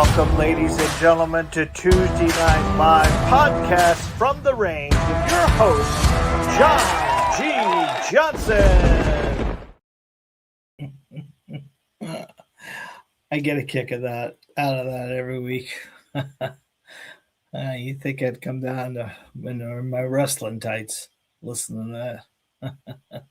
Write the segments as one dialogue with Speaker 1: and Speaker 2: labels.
Speaker 1: Welcome, ladies and gentlemen, to Tuesday Night Live podcast from the range with your host, John G. Johnson. I get a kick out of that every week. You think I'd come down to in my wrestling tights listening to that.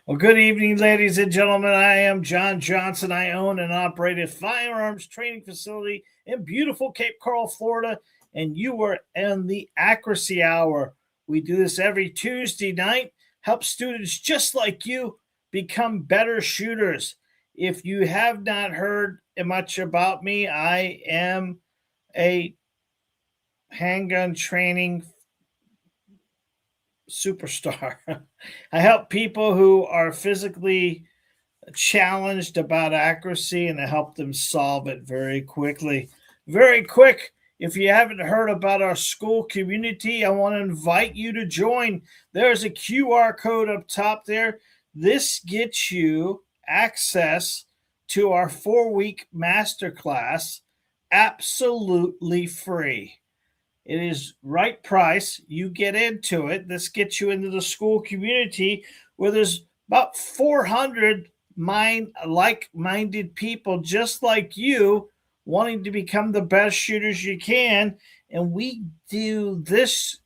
Speaker 1: Well, good evening, ladies and gentlemen. I am John Johnson. I own and operate a firearms training facility in beautiful Cape Coral, Florida, and you are in the Accuracy Hour. We do this every Tuesday night, help students just like you become better shooters. If you have not heard much about me, I am a handgun training superstar. I help people who are physically challenged about accuracy, and I help them solve it very quickly. Very quick. If you haven't heard about our school community, I want to invite you to join. There's a QR code up top there. This gets you access to our 4-week masterclass absolutely free. It is right price. You get into it. This gets you into the school community where there's about 400 like-minded people just like you wanting to become the best shooters you can. And we do this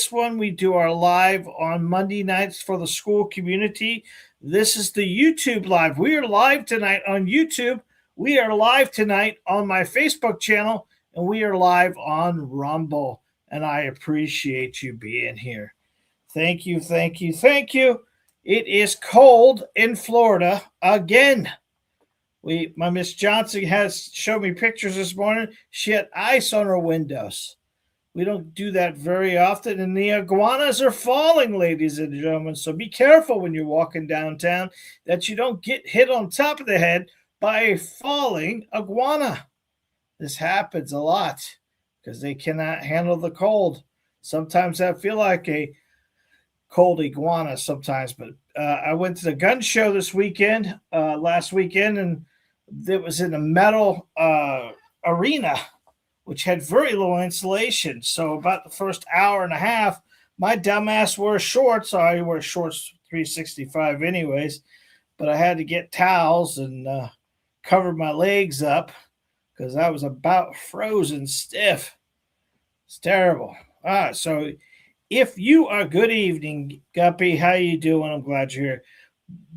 Speaker 1: one. We do our live on Monday nights for the school community. This is the YouTube live. We are live tonight on YouTube. We are live tonight on my Facebook channel. And we are live on Rumble, and I appreciate you being here. Thank you, thank you, thank you. It is cold in Florida again. My Miss Johnson has showed me pictures this morning. She had ice on her windows. We don't do that very often, and the iguanas are falling, ladies and gentlemen. So be careful when you're walking downtown that you don't get hit on top of the head by a falling iguana. This happens a lot because they cannot handle the cold. Sometimes I feel like a cold iguana sometimes, but I went to the gun show last weekend, and it was in a metal arena, which had very low insulation. So about the first hour and a half, my dumbass wore shorts. I wear shorts 365 anyways, but I had to get towels and cover my legs up, because I was about frozen stiff. It's terrible. So if you are, good evening, Guppy. How you doing? I'm glad you're here.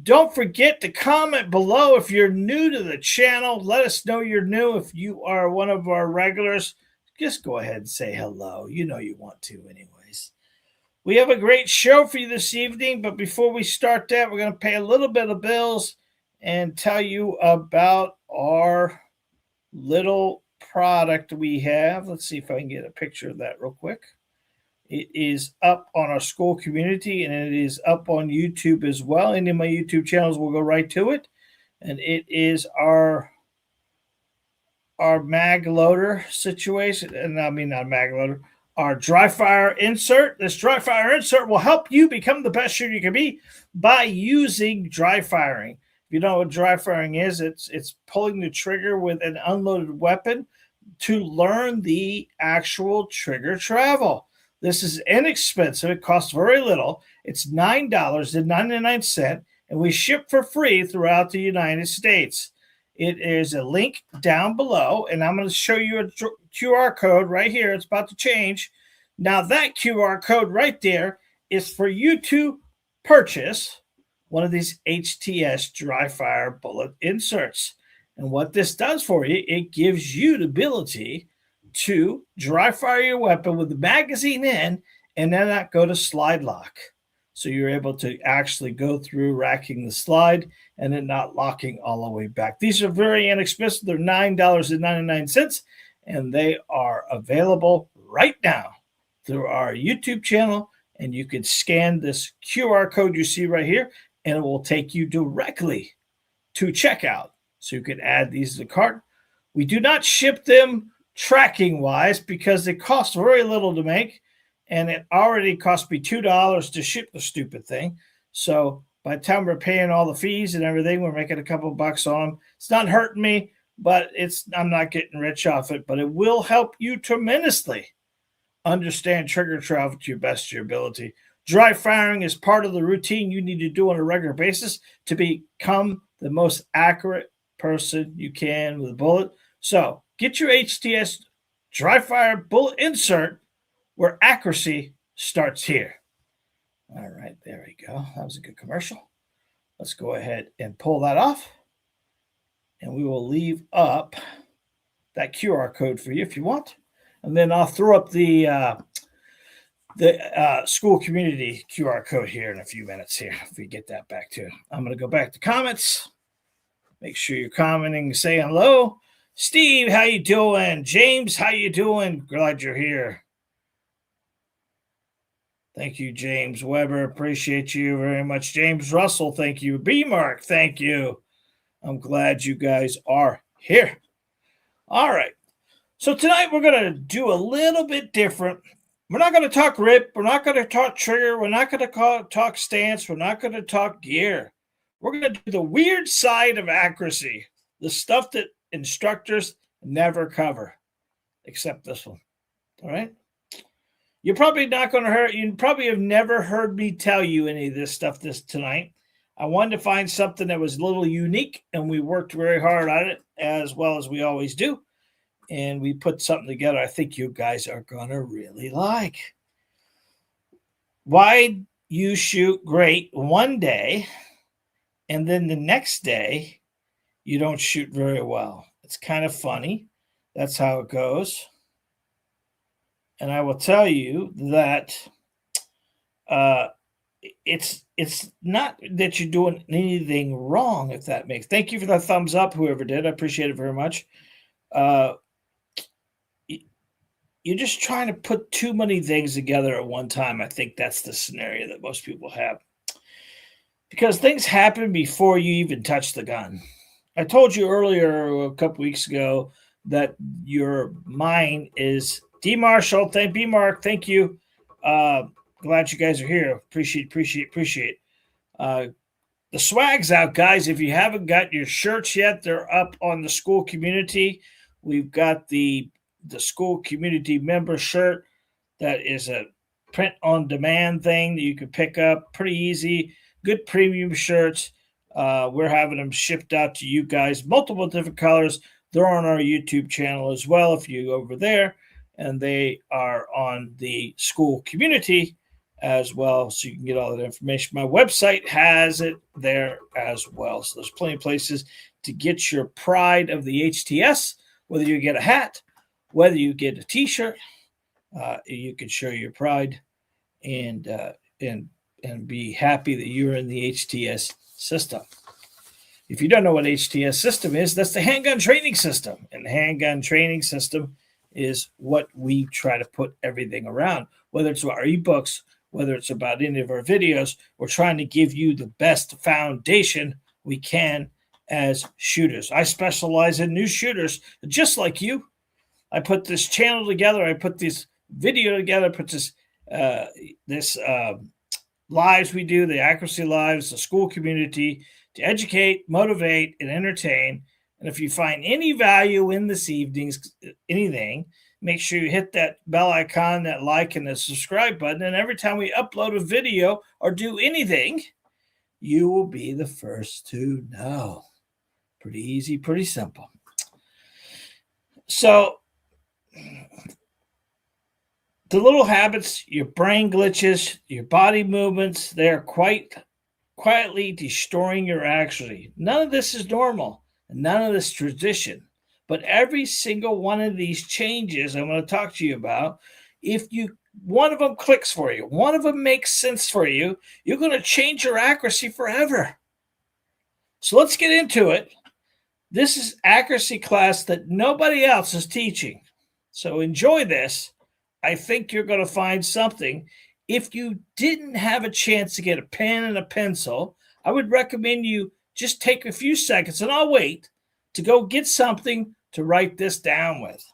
Speaker 1: Don't forget to comment below if you're new to the channel. Let us know you're new. If you are one of our regulars, just go ahead and say hello. You know you want to anyways. We have a great show for you this evening, but before we start that, we're going to pay a little bit of bills and tell you about our little product we have. Let's see if I can get a picture of that real quick. It is up on our school community, and it is up on YouTube as well. Any of my YouTube channels will go right to it. And it is our mag loader situation. And I mean, not mag loader, our dry fire insert. This dry fire insert will help you become the best shooter you can be by using dry firing. If you know what dry firing is, it's pulling the trigger with an unloaded weapon to learn the actual trigger travel. This is inexpensive. It costs very little. It's $9.99, and we ship for free throughout the United States. It is a link down below, and I'm going to show you a QR code right here. It's about to change. Now, that QR code right there is for you to purchase one of these HTS dry fire bullet inserts. And what this does for you, it gives you the ability to dry fire your weapon with the magazine in and then not go to slide lock. So you're able to actually go through racking the slide and then not locking all the way back. These are very inexpensive. They're $9.99, and they are available right now through our YouTube channel. And you can scan this QR code you see right here, and it will take you directly to checkout. So you can add these to the cart. We do not ship them tracking-wise because they cost very little to make, and it already cost me $2 to ship the stupid thing. So by the time we're paying all the fees and everything, we're making a couple bucks on them. It's not hurting me. but I'm not getting rich off it, but it will help you tremendously understand trigger travel to your best of your ability. Dry firing is part of the routine you need to do on a regular basis to become the most accurate person you can with a bullet. So get your HTS dry fire bullet insert where accuracy starts here. All right, there we go. That was a good commercial. Let's go ahead and pull that off. And we will leave up that QR code for you if you want. And then I'll throw up the school community QR code here in a few minutes here if we get that back to it. I'm going to go back to comments. Make sure you're commenting, saying hello. Steve, how you doing? James, how you doing? Glad you're here. Thank you, James Weber. Appreciate you very much. James Russell, thank you. B Mark, thank you. I'm glad you guys are here. All right. So tonight we're going to do a little bit different. We're not going to talk rip. We're not going to talk trigger. We're not going to talk stance. We're not going to talk gear. We're going to do the weird side of accuracy, the stuff that instructors never cover, except this one. All right? You're probably not going to hear, you probably have never heard me tell you any of this stuff tonight. I wanted to find something that was a little unique, and we worked very hard on it, as well as we always do. And we put something together I think you guys are going to really like. Why you shoot great one day, and then the next day, you don't shoot very well. It's kind of funny. That's how it goes. And I will tell you that it's not that you're doing anything wrong, if that makes. Thank you for the thumbs up, whoever did. I appreciate it very much. You're just trying to put too many things together at one time. I think that's the scenario that most people have. Because things happen before you even touch the gun. I told you earlier a couple weeks ago that your mind is D. Marshall. B. Mark, thank you. Glad you guys are here. Appreciate. The swag's out, guys. If you haven't got your shirts yet, they're up on the school community. We've got the school community member shirt that is a print on demand thing that you can pick up. Pretty easy. Good premium shirts. We're having them shipped out to you guys. Multiple different colors. They're on our YouTube channel as well if you go over there. And they are on the school community as well, so you can get all that information. My website has it there as well. So there's plenty of places to get your pride of the HTS, whether you get a hat, whether you get a T-shirt, you can show your pride and be happy that you're in the HTS system. If you don't know what HTS system is, that's the handgun training system. And the handgun training system is what we try to put everything around, whether it's our ebooks, whether it's about any of our videos. We're trying to give you the best foundation we can as shooters. I specialize in new shooters, just like you. I put this channel together. I put this video together. I put this lives we do, the accuracy lives, the school community, to educate, motivate, and entertain. And if you find any value in this evening's anything, make sure you hit that bell icon, that like, and the subscribe button. And every time we upload a video or do anything, you will be the first to know. Pretty easy, pretty simple. So the little habits, your brain glitches, your body movements, they're quite quietly destroying your accuracy. None of this is normal. None of this tradition, but every single one of these changes I'm going to talk to you about, if one of them clicks for you, one of them makes sense for you, you're going to change your accuracy forever. So let's get into it. This is accuracy class that nobody else is teaching. So enjoy this. I think you're going to find something. If you didn't have a chance to get a pen and a pencil, I would recommend you just take a few seconds, and I'll wait, to go get something to write this down with,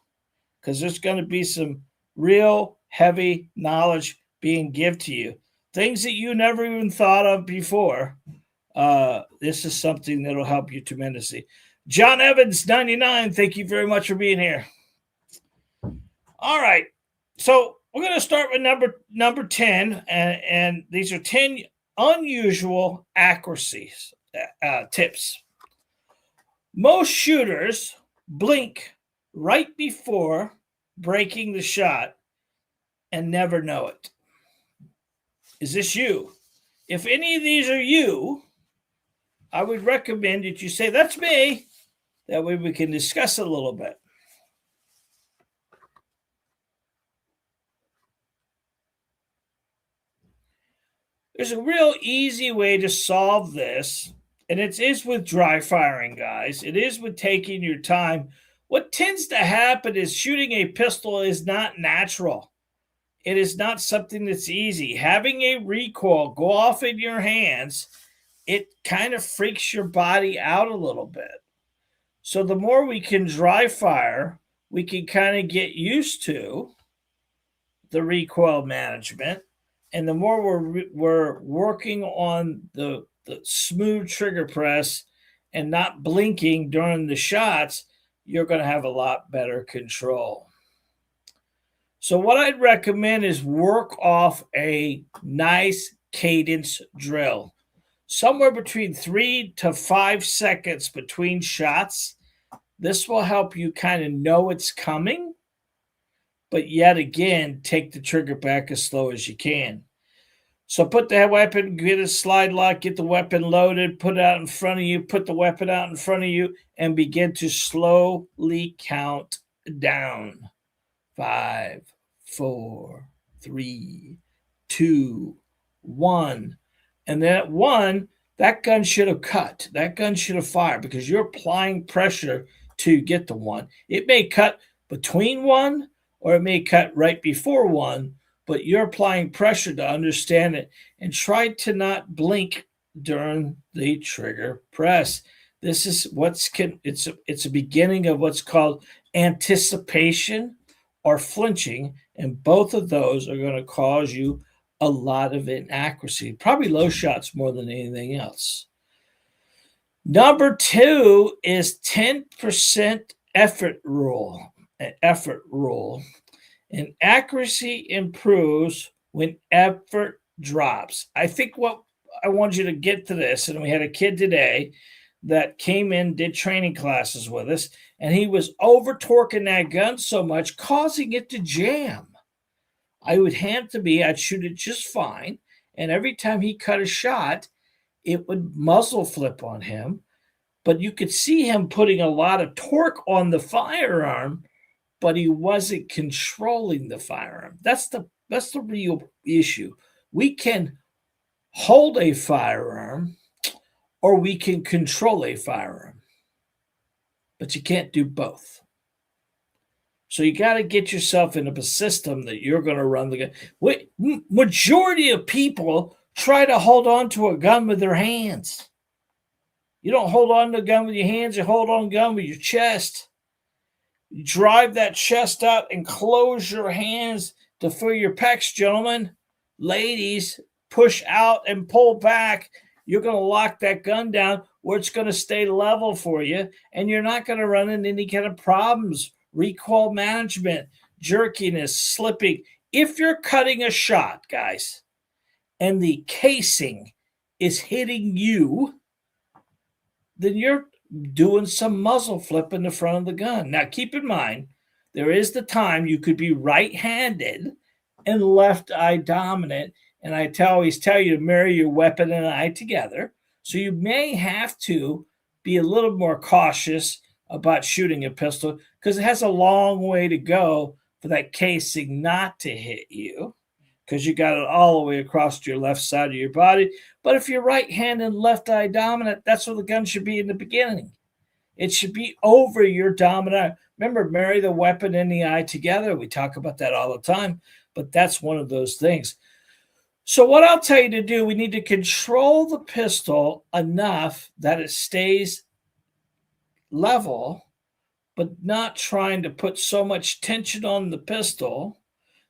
Speaker 1: because there's going to be some real heavy knowledge being given to you, things that you never even thought of before. This is something that will help you tremendously. John Evans, 99, thank you very much for being here. All right. So we're going to start with number 10, and these are 10 unusual accuracies tips. Most shooters blink right before breaking the shot and never know it. Is this you? If any of these are you, I would recommend that you say, that's me. That way we can discuss it a little bit. There's a real easy way to solve this, and it is with dry firing, guys. It is with taking your time. What tends to happen is shooting a pistol is not natural. It is not something that's easy. Having a recoil go off in your hands, it kind of freaks your body out a little bit. So the more we can dry fire, we can kind of get used to the recoil management. And the more we're working on the smooth trigger press and not blinking during the shots, you're going to have a lot better control. So what I'd recommend is work off a nice cadence drill. Somewhere between 3 to 5 seconds between shots. This will help you kind of know it's coming, but yet again, take the trigger back as slow as you can. So put that weapon, get a slide lock, get the weapon loaded, put it out in front of you, put the weapon out in front of you, and begin to slowly count down. 5, 4, 3, 2, 1. And then at 1, that gun should have cut. That gun should have fired because you're applying pressure to get the 1. It may cut between 1 or it may cut right before 1, but you're applying pressure to understand it, and try to not blink during the trigger press. This is it's a beginning of what's called anticipation or flinching, and both of those are going to cause you a lot of inaccuracy, probably low shots more than anything else. Number 2 is 10% effort rule. And accuracy improves when effort drops. I think what I want you to get to this, and we had a kid today that came in, did training classes with us, and he was over torquing that gun so much, causing it to jam. I would hand it to me, I'd shoot it just fine, and every time he cut a shot, it would muzzle flip on him, but you could see him putting a lot of torque on the firearm, but he wasn't controlling the firearm. That's the real issue. We can hold a firearm or we can control a firearm, but you can't do both. So you got to get yourself into a system that you're going to run the gun. Majority of people try to hold on to a gun with their hands. You don't hold on to a gun with your hands, you hold on to a gun with your chest. You drive that chest out and close your hands to fill your pecs, gentlemen. Ladies, push out and pull back. You're going to lock that gun down where it's going to stay level for you, and you're not going to run into any kind of problems. Recoil management, jerkiness, slipping. If you're cutting a shot, guys, and the casing is hitting you, then you're doing some muzzle flip in the front of the gun. Now, keep in mind, there is the time you could be right-handed and left eye dominant, and I always tell you to marry your weapon and eye together. So you may have to be a little more cautious about shooting a pistol because it has a long way to go for that casing not to hit you because you got it all the way across your left side of your body. But if you're right-handed and left eye dominant, that's where the gun should be in the beginning. It should be over your dominant eye. Remember, marry the weapon and the eye together. We talk about that all the time, but that's one of those things. So what I'll tell you to do, we need to control the pistol enough that it stays level, but not trying to put so much tension on the pistol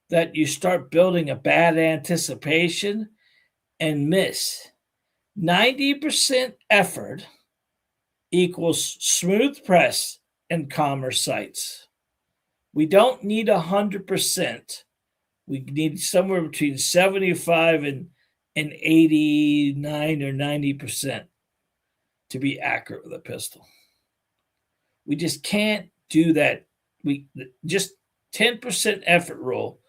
Speaker 1: that you start building a bad anticipation and miss. 90% effort equals smooth press and calmer sights. We don't need 100%. We need somewhere between 75 and 89 or 90% to be accurate with a pistol. We just can't do that. We just 10% effort rule.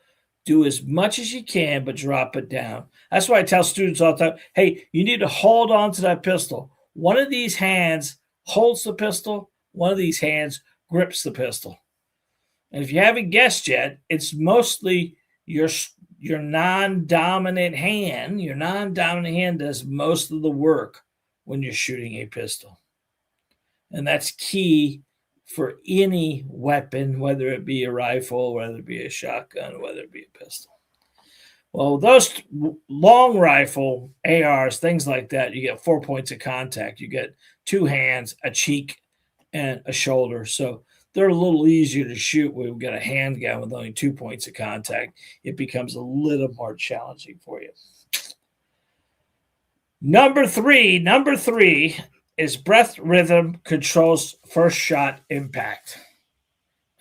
Speaker 1: Do as much as you can, but drop it down. That's why I tell students all the time, hey, you need to hold on to that pistol. One of these hands holds the pistol, one of these hands grips the pistol. And if you haven't guessed yet, it's mostly your non-dominant hand. Your non-dominant hand does most of the work when you're shooting a pistol. And that's key for any weapon, whether it be a rifle, whether it be a shotgun, whether it be a pistol. Well, those long rifle ARs, things like that, you get 4 points of contact. You get two hands, a cheek, and a shoulder. So they're a little easier to shoot when we've got a handgun with only 2 points of contact. It becomes a little more challenging for you. Number three is breath rhythm controls first shot impact.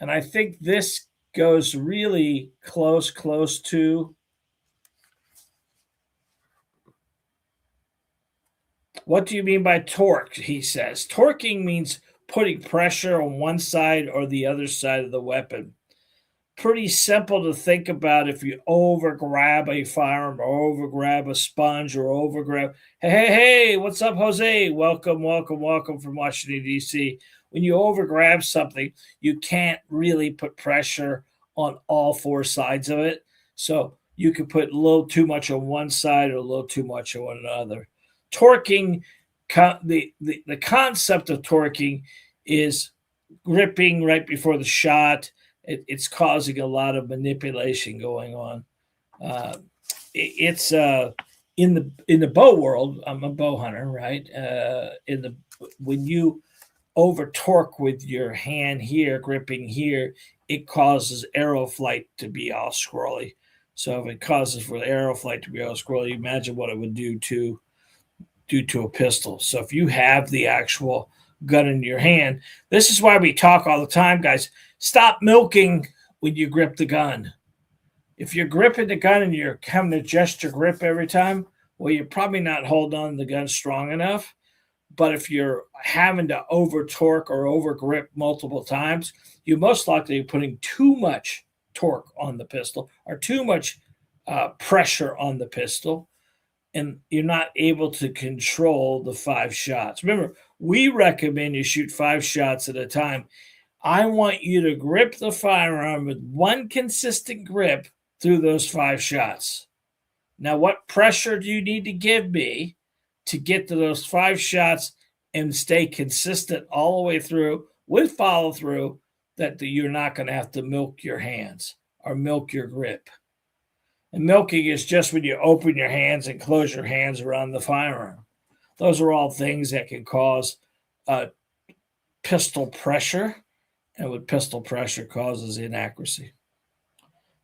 Speaker 1: And I think this goes really close to what do you mean by torque, he says. Torquing means putting pressure on one side or the other side of the weapon. Pretty simple to think about if you over grab a firearm or over grab a sponge or over grab. Hey, what's up, Jose? Welcome from Washington, D.C. When you over grab something, you can't really put pressure on all four sides of it. So you could put a little too much on one side or a little too much on another. Torquing, the concept of torquing is gripping right before the shot. It's causing a lot of manipulation going on. It's in the bow world. I'm a bow hunter, right? When you over torque with your hand here, gripping here, it causes arrow flight to be all squirrely. So if it causes for the arrow flight to be all squirrely, imagine what it would do to a pistol. So if you have the actual gun in your hand, this is why we talk all the time, guys. Stop milking when you grip the gun. If you're gripping the gun and you're having to adjust your grip every time, well, you're probably not holding on to the gun strong enough. But if you're having to over torque or over grip multiple times, you're most likely putting too much torque on the pistol or too much pressure on the pistol, and you're not able to control the 5 shots. Remember, we recommend you shoot 5 shots at a time. I want you to grip the firearm with one consistent grip through those 5 shots. Now, what pressure do you need to give me to get to those 5 shots and stay consistent all the way through with follow through, that you're not going to have to milk your hands or milk your grip? And milking is just when you open your hands and close your hands around the firearm. Those are all things that can cause pistol pressure, and with pistol pressure causes inaccuracy.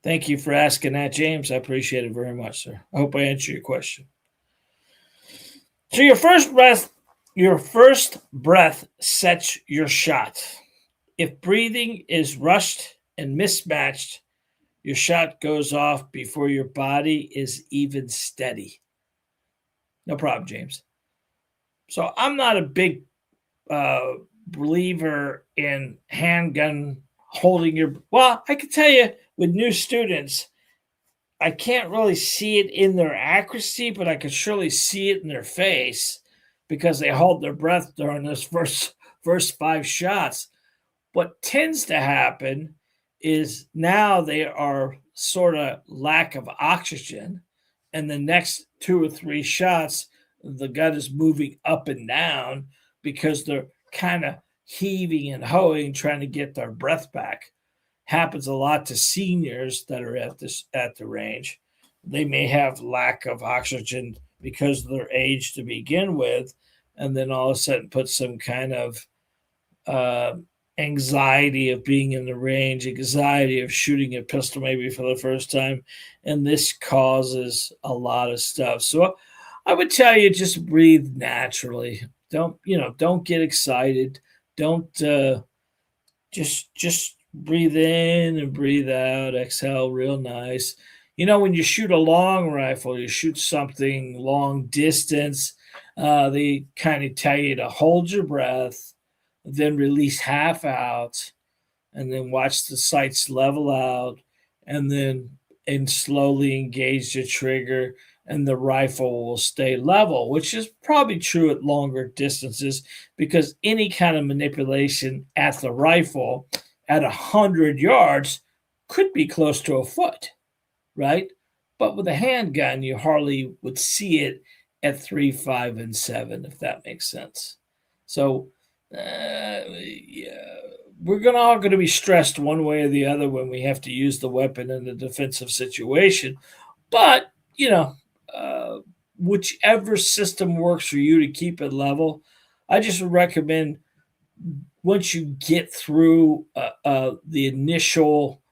Speaker 1: Thank you for asking that, James. I appreciate it very much, sir. I hope I answered your question. So your first breath sets your shot. If breathing is rushed and mismatched, your shot goes off before your body is even steady. No problem, James. So I'm not a big believer in handgun holding your... Well, I can tell you with new students, I can't really see it in their accuracy, but I can surely see it in their face because they hold their breath during those first 5 shots. What tends to happen is now they are sort of lack of oxygen, and the next 2 or 3 shots, the gun is moving up and down because they're kind of heaving and hoeing, trying to get their breath back. Happens a lot to seniors that are at the range. They may have lack of oxygen because of their age to begin with, and then all of a sudden put some kind of anxiety of being in the range, anxiety of shooting a pistol maybe for the first time, and this causes a lot of stuff. So I would tell you just breathe naturally Don't get excited. Don't just breathe in and breathe out, exhale real nice. When you shoot a long rifle, you shoot something long distance, they kind of tell you to hold your breath, then release half out, and then watch the sights level out, and slowly engage the trigger, and the rifle will stay level, which is probably true at longer distances, because any kind of manipulation at the rifle at 100 yards could be close to a foot, right? But with a handgun, you hardly would see it at 3, 5, and 7, if that makes sense. So, yeah, we're all going to be stressed one way or the other when we have to use the weapon in a defensive situation. But, whichever system works for you to keep it level, I just recommend, once you get through the initial,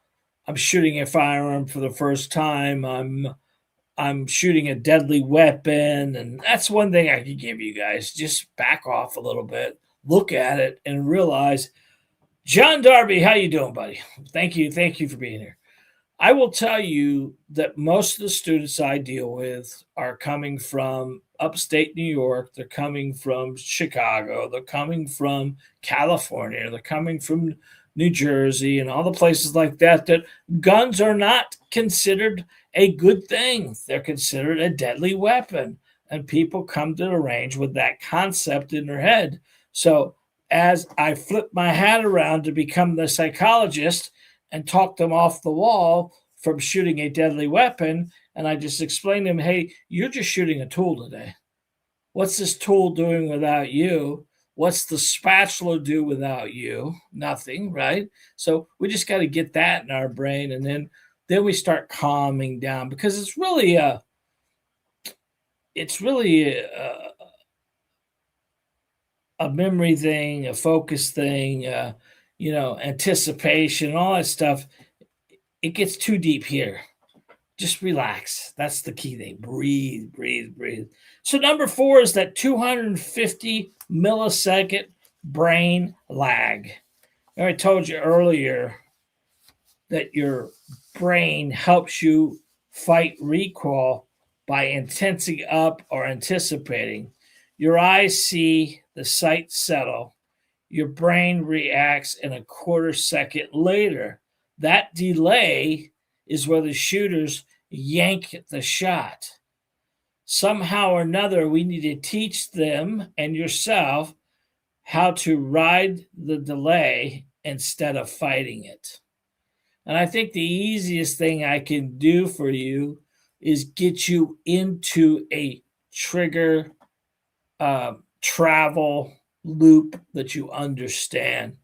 Speaker 1: I'm shooting a firearm for the first time, I'm shooting a deadly weapon, and that's one thing I could give you guys. Just back off a little bit, look at it, and realize, John Darby, how you doing, buddy? Thank you for being here. I will tell you that most of the students I deal with are coming from upstate New York. They're coming from Chicago. They're coming from California. They're coming from New Jersey and all the places like that, that guns are not considered a good thing. They're considered a deadly weapon. And people come to the range with that concept in their head. So as I flip my hat around to become the psychologist and talk them off the wall from shooting a deadly weapon, and I just explain to them, hey, you're just shooting a tool today. What's this tool doing without you? What's the spatula do without you? Nothing, right? So we just got to get that in our brain, and then we start calming down, because it's really a memory thing, a focus thing, anticipation, all that stuff. It gets too deep here. Just relax. That's the key thing. Breathe, breathe, breathe. So number 4 is that 250 millisecond brain lag. I told you earlier that your brain helps you fight recoil by intensing up or anticipating. Your eyes see the sight settle. Your brain reacts in a quarter second later. That delay is where the shooters yank the shot. Somehow or another, we need to teach them and yourself how to ride the delay instead of fighting it. And I think the easiest thing I can do for you is get you into a trigger travel loop that you understand.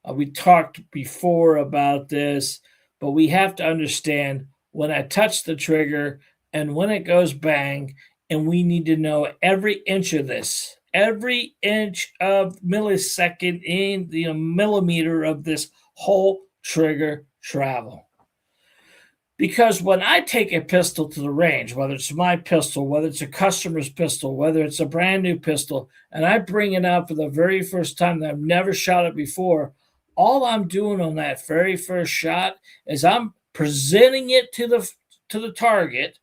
Speaker 1: We talked before about this, but we have to understand when I touch the trigger and when it goes bang, and we need to know every inch of this, every inch of millisecond in the millimeter of this whole trigger travel. Because when I take a pistol to the range, whether it's my pistol, whether it's a customer's pistol, whether it's a brand new pistol, and I bring it out for the very first time that I've never shot it before, all I'm doing on that very first shot is I'm presenting it to the target.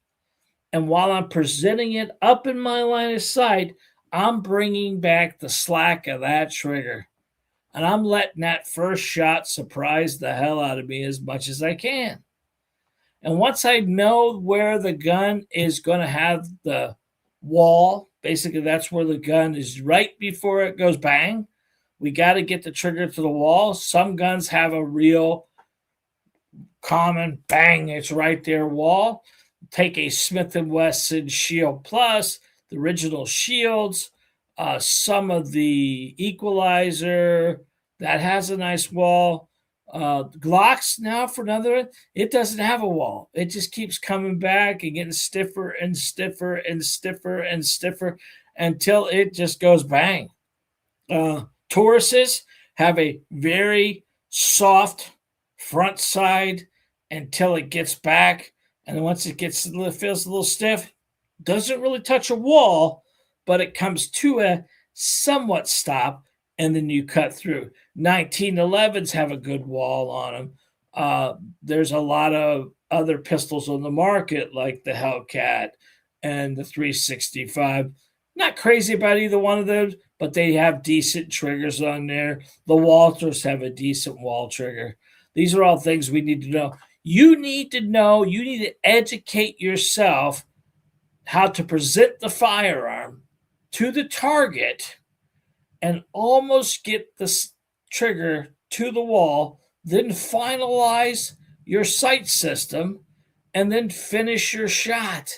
Speaker 1: And while I'm presenting it up in my line of sight, I'm bringing back the slack of that trigger. And I'm letting that first shot surprise the hell out of me as much as I can. And once I know where the gun is going to have the wall, basically that's where the gun is right before it goes bang, we got to get the trigger to the wall. Some guns have a real common bang, it's right there wall. Take a Smith & Wesson Shield Plus, the original shields, some of the Equalizer, that has a nice wall. Glocks now, for another, it doesn't have a wall. It just keeps coming back and getting stiffer and stiffer and stiffer and stiffer until it just goes bang. Tauruses have a very soft front side until it gets back, and then once it feels a little stiff, doesn't really touch a wall, but it comes to a somewhat stop, and then you cut through. 1911s have a good wall on them. There's a lot of other pistols on the market, like the Hellcat and the 365. Not crazy about either one of those, but they have decent triggers on there. The Walters have a decent wall trigger. These are all things we need to know. You need to know, you need to educate yourself how to present the firearm to the target and almost get the trigger to the wall, then finalize your sight system, and then finish your shot.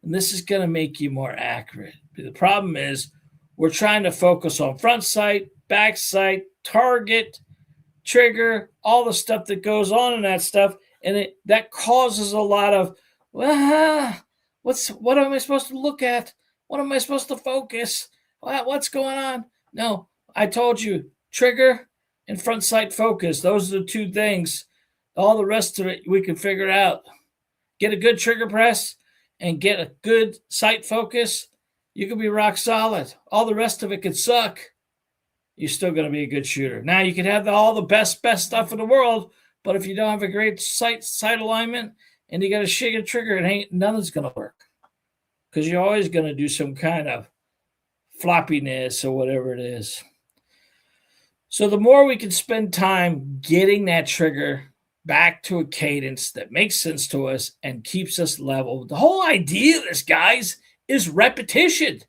Speaker 1: And this is going to make you more accurate. The problem is we're trying to focus on front sight, back sight, target, trigger, all the stuff that goes on in that stuff, and that causes a lot of what am I supposed to look at? What am I supposed to focus? What's going on? No, I told you, trigger and front sight focus. Those are the two things. All the rest of it we can figure out. Get a good trigger press and get a good sight focus. You can be rock solid. All the rest of it could suck. You're still going to be a good shooter. Now, you can have all the best stuff in the world, but if you don't have a great sight alignment and you got a shake trigger, nothing's going to work, because you're always going to do some kind of floppiness or whatever it is. So the more we can spend time getting that trigger back to a cadence that makes sense to us and keeps us level. The whole idea of this, guys, is repetition.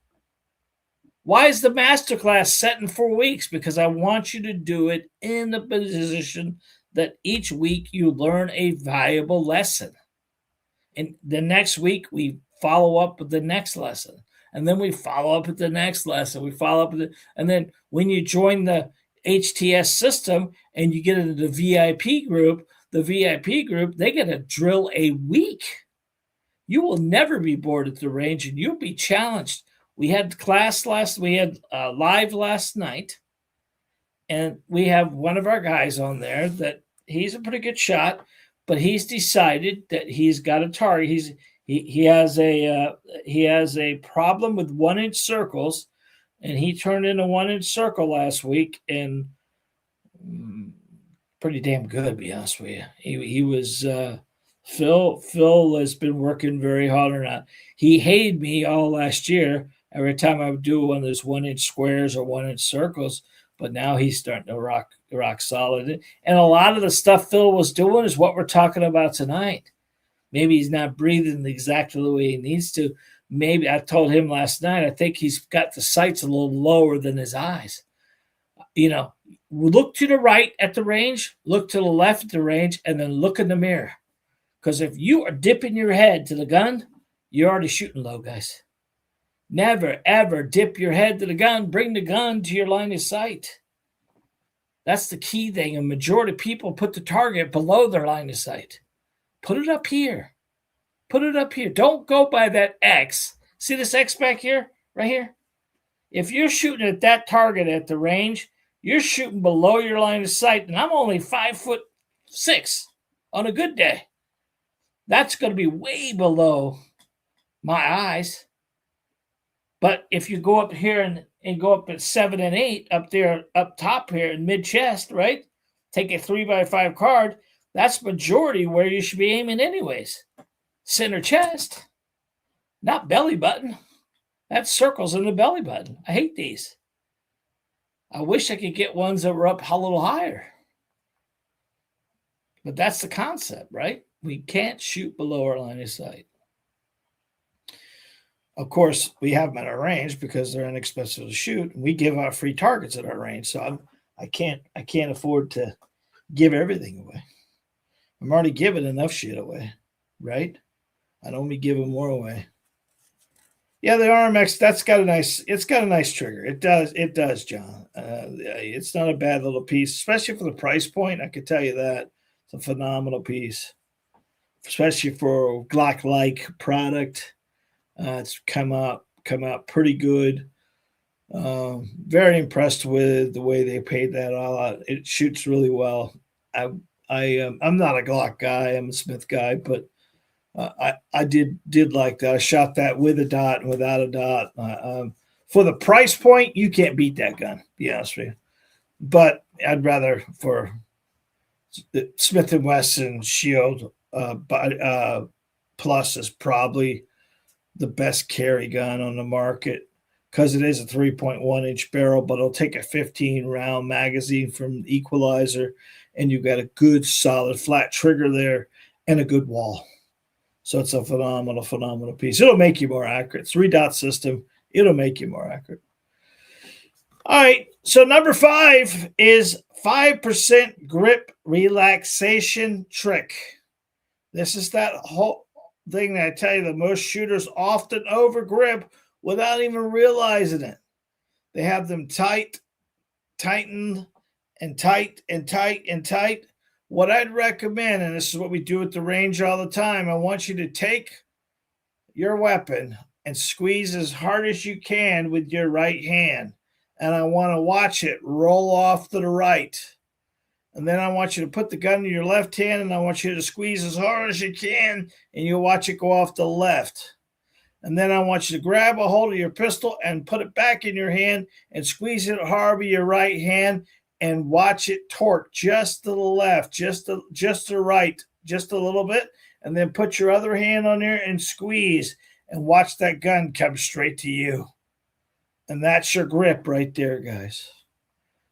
Speaker 1: Why is the masterclass set in 4 weeks? Because I want you to do it in the position that each week you learn a valuable lesson. And the next week we follow up with the next lesson. And then we follow up with the next lesson. We follow up with it. And then when you join the HTS system and you get into the VIP group, they get a drill a week. You will never be bored at the range, and you'll be challenged. We had live last night, and we have one of our guys on there that he's a pretty good shot, but he's decided that he's got a target. He has a problem with 1-inch circles, and he turned in a 1-inch circle last week, and pretty damn good, to be honest with you. He was Phil has been working very hard on that. He hated me all last year every time I would do one of those 1-inch squares or 1-inch circles, but now he's starting to rock solid. And a lot of the stuff Phil was doing is what we're talking about tonight. Maybe he's not breathing exactly the way he needs to. Maybe I told him last night, I think he's got the sights a little lower than his eyes. Look to the right at the range, look to the left at the range, and then look in the mirror. Because if you are dipping your head to the gun, you're already shooting low, guys. Never, ever dip your head to the gun. Bring the gun to your line of sight. That's the key thing. A majority of people put the target below their line of sight. Put it up here. Put it up here. Don't go by that X. See this X back here? Right here? If you're shooting at that target at the range, you're shooting below your line of sight, and I'm only 5'6" on a good day. That's going to be way below my eyes. But if you go up here and go up at 7 and 8 up there, up top here in mid chest, right? Take a 3x5 card. That's majority where you should be aiming anyways. Center chest, not belly button. That circle's in the belly button. I hate these. I wish I could get ones that were up a little higher. But that's the concept, right? We can't shoot below our line of sight. Of course, we have them at our range because they're inexpensive to shoot. We give out free targets at our range, so I can't afford to give everything away. I'm already giving enough shit away, right? I don't be giving more away. Yeah, the RMX, it's got a nice trigger. It does, John. It's not a bad little piece, especially for the price point. I could tell you that it's a phenomenal piece, especially for a Glock-like product. It's come out pretty good. Very impressed with the way they paid that all out. It shoots really well. I'm not a Glock guy. I'm a Smith guy, but I did like that. I shot that with a dot and without a dot. for the price point, you can't beat that gun, to be honest with you. But I'd rather for the Smith & Wesson Shield Plus is probably the best carry gun on the market because it is a 3.1-inch barrel, but it'll take a 15-round magazine from the Equalizer, and you've got a good, solid, flat trigger there and a good wall. So it's a phenomenal, phenomenal piece. It'll make you more accurate. 3-dot system. It'll make you more accurate. All right. So number 5 is 5% grip relaxation trick. This is that whole thing that I tell you that most shooters often over grip without even realizing it. They have them tightened, and tight and tight and tight. What I'd recommend, and this is what we do at the range all the time, I want you to take your weapon and squeeze as hard as you can with your right hand. And I want to watch it roll off to the right. And then I want you to put the gun in your left hand, and I want you to squeeze as hard as you can, and you'll watch it go off to the left. And then I want you to grab a hold of your pistol and put it back in your hand and squeeze it hard with your right hand and watch it torque just to the left, just to the right, just a little bit. And then put your other hand on there and squeeze and watch that gun come straight to you. And that's your grip right there, guys.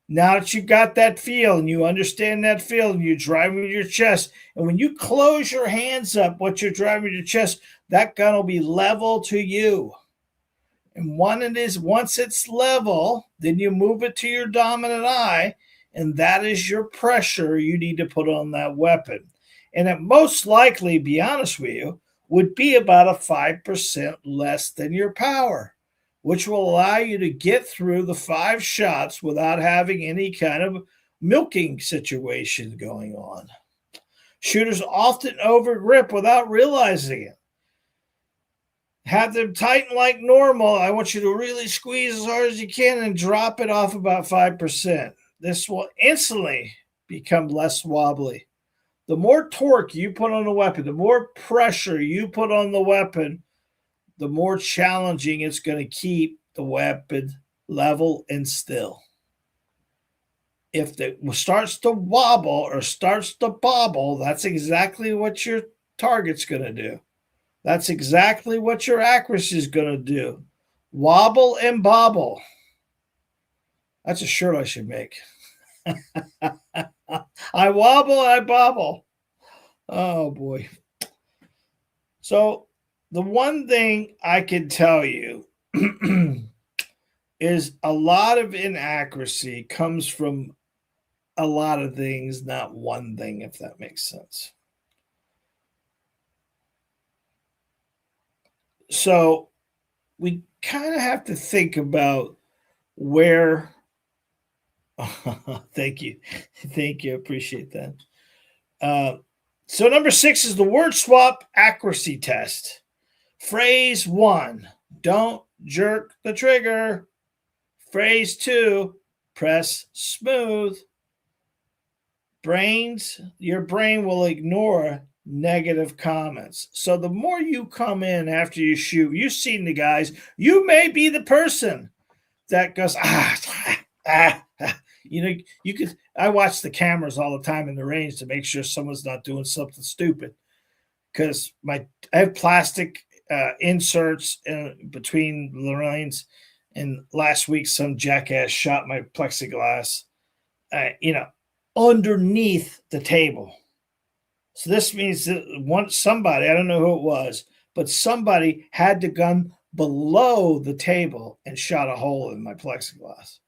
Speaker 1: Now that you got that feel and you understand that feel and you're driving with your chest, and when you close your hands up, what you're driving with your chest, that gun will be level to you. And once it's level, then you move it to your dominant eye, and that is your pressure you need to put on that weapon. And it most likely, be honest with you, would be about a 5% less than your power, which will allow you to get through the 5 shots without having any kind of milking situation going on. Shooters often overgrip without realizing it. Have them tighten like normal. I want you to really squeeze as hard as you can and drop it off about 5%. This will instantly become less wobbly. The more torque you put on the weapon, the more pressure you put on the weapon, the more challenging it's going to keep the weapon level and still. If it starts to wobble or starts to bobble, that's exactly what your target's going to do. That's exactly what your accuracy is going to do. Wobble and bobble. That's a shirt I should make. I wobble, I bobble. Oh, boy. So the one thing I can tell you is a lot of inaccuracy comes from a lot of things, not one thing, if that makes sense. So we kind of have to think about where. Thank you. Thank you. Appreciate that. So number 6 is the word swap accuracy test. Phrase 1, don't jerk the trigger. Phrase 2, press smooth. Your brain will ignore negative comments. So the more you come in after you shoot, you've seen the guys, you may be the person that goes, I watch the cameras all the time in the range to make sure someone's not doing something stupid. Because I have plastic inserts between the lanes, and last week some jackass shot my plexiglass, underneath the table. So this means that somebody, I don't know who it was, but somebody had the gun below the table and shot a hole in my plexiglass.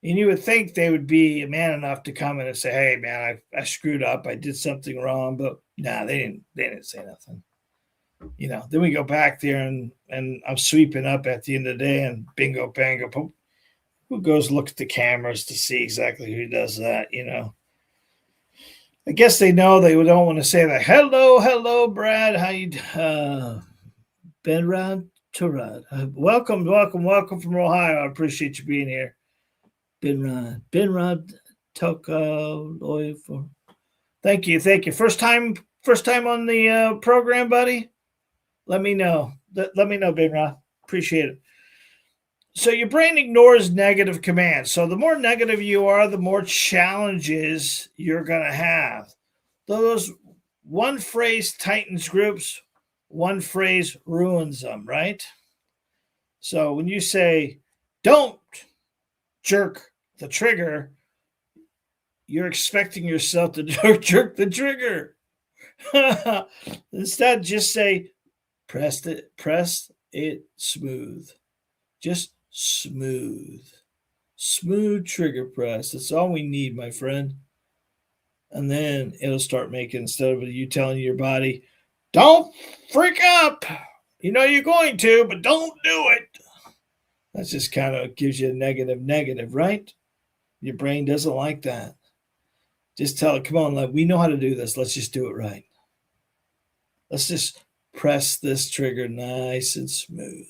Speaker 1: And you would think they would be man enough to come in and say, hey, man, I screwed up. I did something wrong. But nah, they didn't say nothing. Then we go back there and I'm sweeping up at the end of the day, and bingo, bango, poop. Who goes look at the cameras to see exactly who does that, I guess they know they don't want to say that. Hello, Brad. How you Ben Rod Turad. Welcome from Ohio. I appreciate you being here. Ben Rod Toko. Thank you. First time on the program, buddy. Let me know. Let me know, Ben Rod. Appreciate it. So your brain ignores negative commands. So the more negative you are, the more challenges you're going to have. Those one phrase tightens groups, one phrase ruins them, right? So when you say, don't jerk the trigger, you're expecting yourself to jerk the trigger. Instead, just say, press it smooth. Just smooth. Smooth trigger press. That's all we need, my friend. And then it'll start making, instead of you telling your body, don't freak up. You know you're going to, but don't do it. That just kind of gives you a negative, right? Your brain doesn't like that. Just tell it, come on, we know how to do this. Let's just do it right. Let's just press this trigger nice and smooth.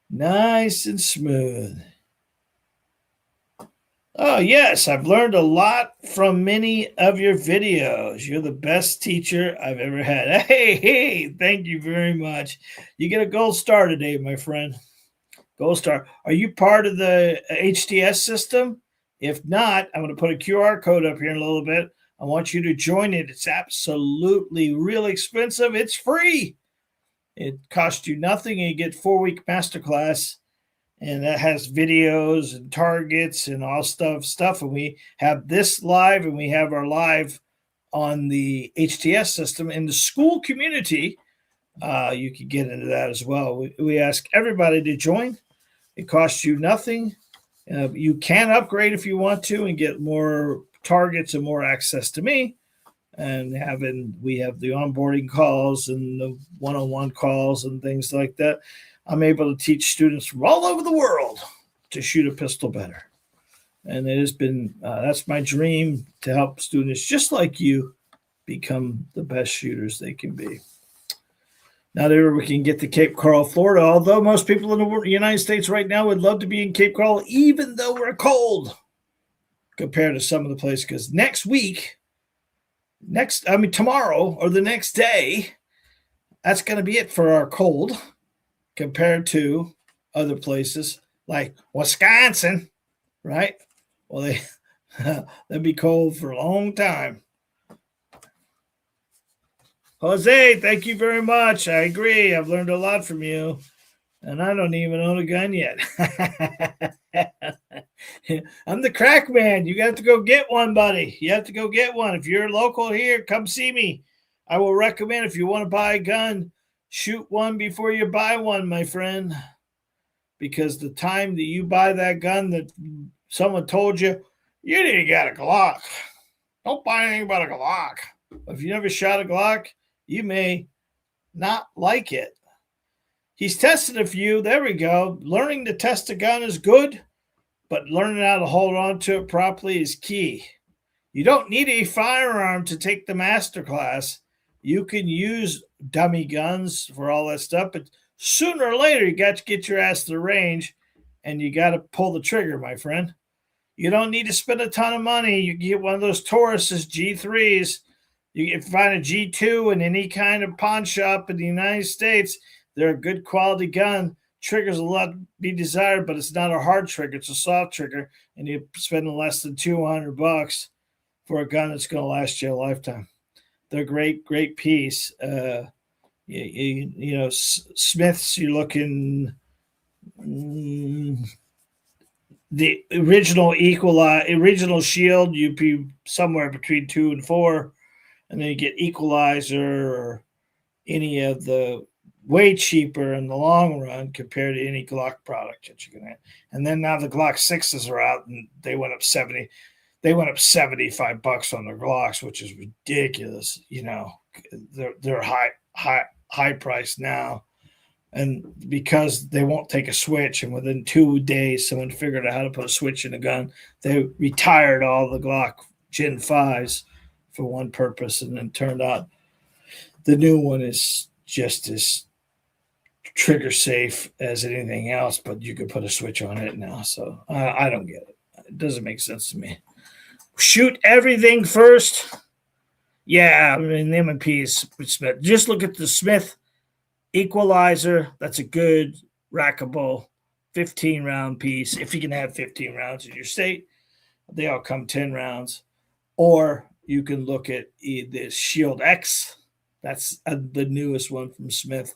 Speaker 1: Nice and smooth. Oh, yes, I've learned a lot from many of your videos. You're the best teacher I've ever had. Hey, thank you very much. You get a gold star today, my friend. Gold star. Are you part of the HTS system? If not, I'm going to put a QR code up here in a little bit. I want you to join it. It's absolutely really expensive. It's free. It costs you nothing, and you get 4-week masterclass. And that has videos and targets and all stuff. And we have this live, and we have our live on the HTS system in the school community. You can get into that as well. We ask everybody to join. It costs you nothing. You can upgrade if you want to and get more targets and more access to me. And we have the onboarding calls and the one-on-one calls and things like that. I'm able to teach students from all over the world to shoot a pistol better. And it has been, that's my dream, to help students just like you become the best shooters they can be. Not everyone can get to Cape Coral, Florida, although most people in the United States right now would love to be in Cape Coral, even though we're cold compared to some of the places. Because tomorrow or the next day, that's going to be it for our cold compared to other places like Wisconsin, right? Well, they'll be cold for a long time. Jose, thank you very much. I agree. I've learned a lot from you, and I don't even own a gun yet. I'm the crack man. You got to go get one, buddy. You have to go get one. If you're local here, come see me. I will recommend, if you want to buy a gun, shoot one before you buy one, my friend. Because the time that you buy that gun that someone told you need to get a Glock. Don't buy anything but a Glock. If you never shot a Glock, you may not like it. He's tested a few. There we go. Learning to test a gun is good, but learning how to hold on to it properly is key. You don't need a firearm to take the master class. You can use dummy guns for all that stuff, but sooner or later, you got to get your ass to the range, and you got to pull the trigger, my friend. You don't need to spend a ton of money. You can get one of those Taurus's G3s. You can find a G2 in any kind of pawn shop in the United States. They're a good quality gun. Triggers a lot to be desired, but it's not a hard trigger. It's a soft trigger, and you're spending less than $200 for a gun that's going to last you a lifetime. They're great piece. Smiths, you're looking the original shield, you'd be somewhere between 2 and 4, and then you get equalizer or any of the way cheaper in the long run compared to any Glock product that you can have. And then now the Glock 6s are out, and they went up $75 on their Glocks, which is ridiculous. They're high price now, and because they won't take a switch, and within 2 days someone figured out how to put a switch in a gun, they retired all the Glock Gen 5s for one purpose, and then turned out the new one is just as trigger safe as anything else, but you could put a switch on it now. So I don't get it. It doesn't make sense to me. Shoot everything first. Yeah, I mean, M&P is Smith. Just look at the Smith equalizer. That's a good rackable 15 round piece. If you can have 15 rounds in your state, they all come 10 rounds. Or you can look at the Shield X. That's the newest one from Smith,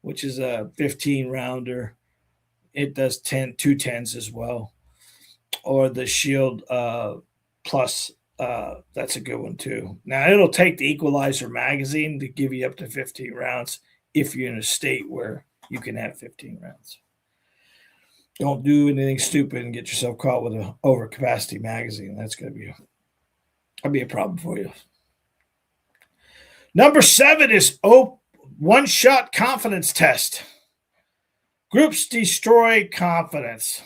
Speaker 1: which is a 15 rounder. It does 2 10s as well. Or the Shield Plus. That's a good one too. Now it'll take the Equalizer magazine to give you up to 15 rounds if you're in a state where you can have 15 rounds. Don't do anything stupid and get yourself caught with an overcapacity magazine. That's going to be a problem for you. Number 7 is one-shot confidence test. Groups destroy confidence.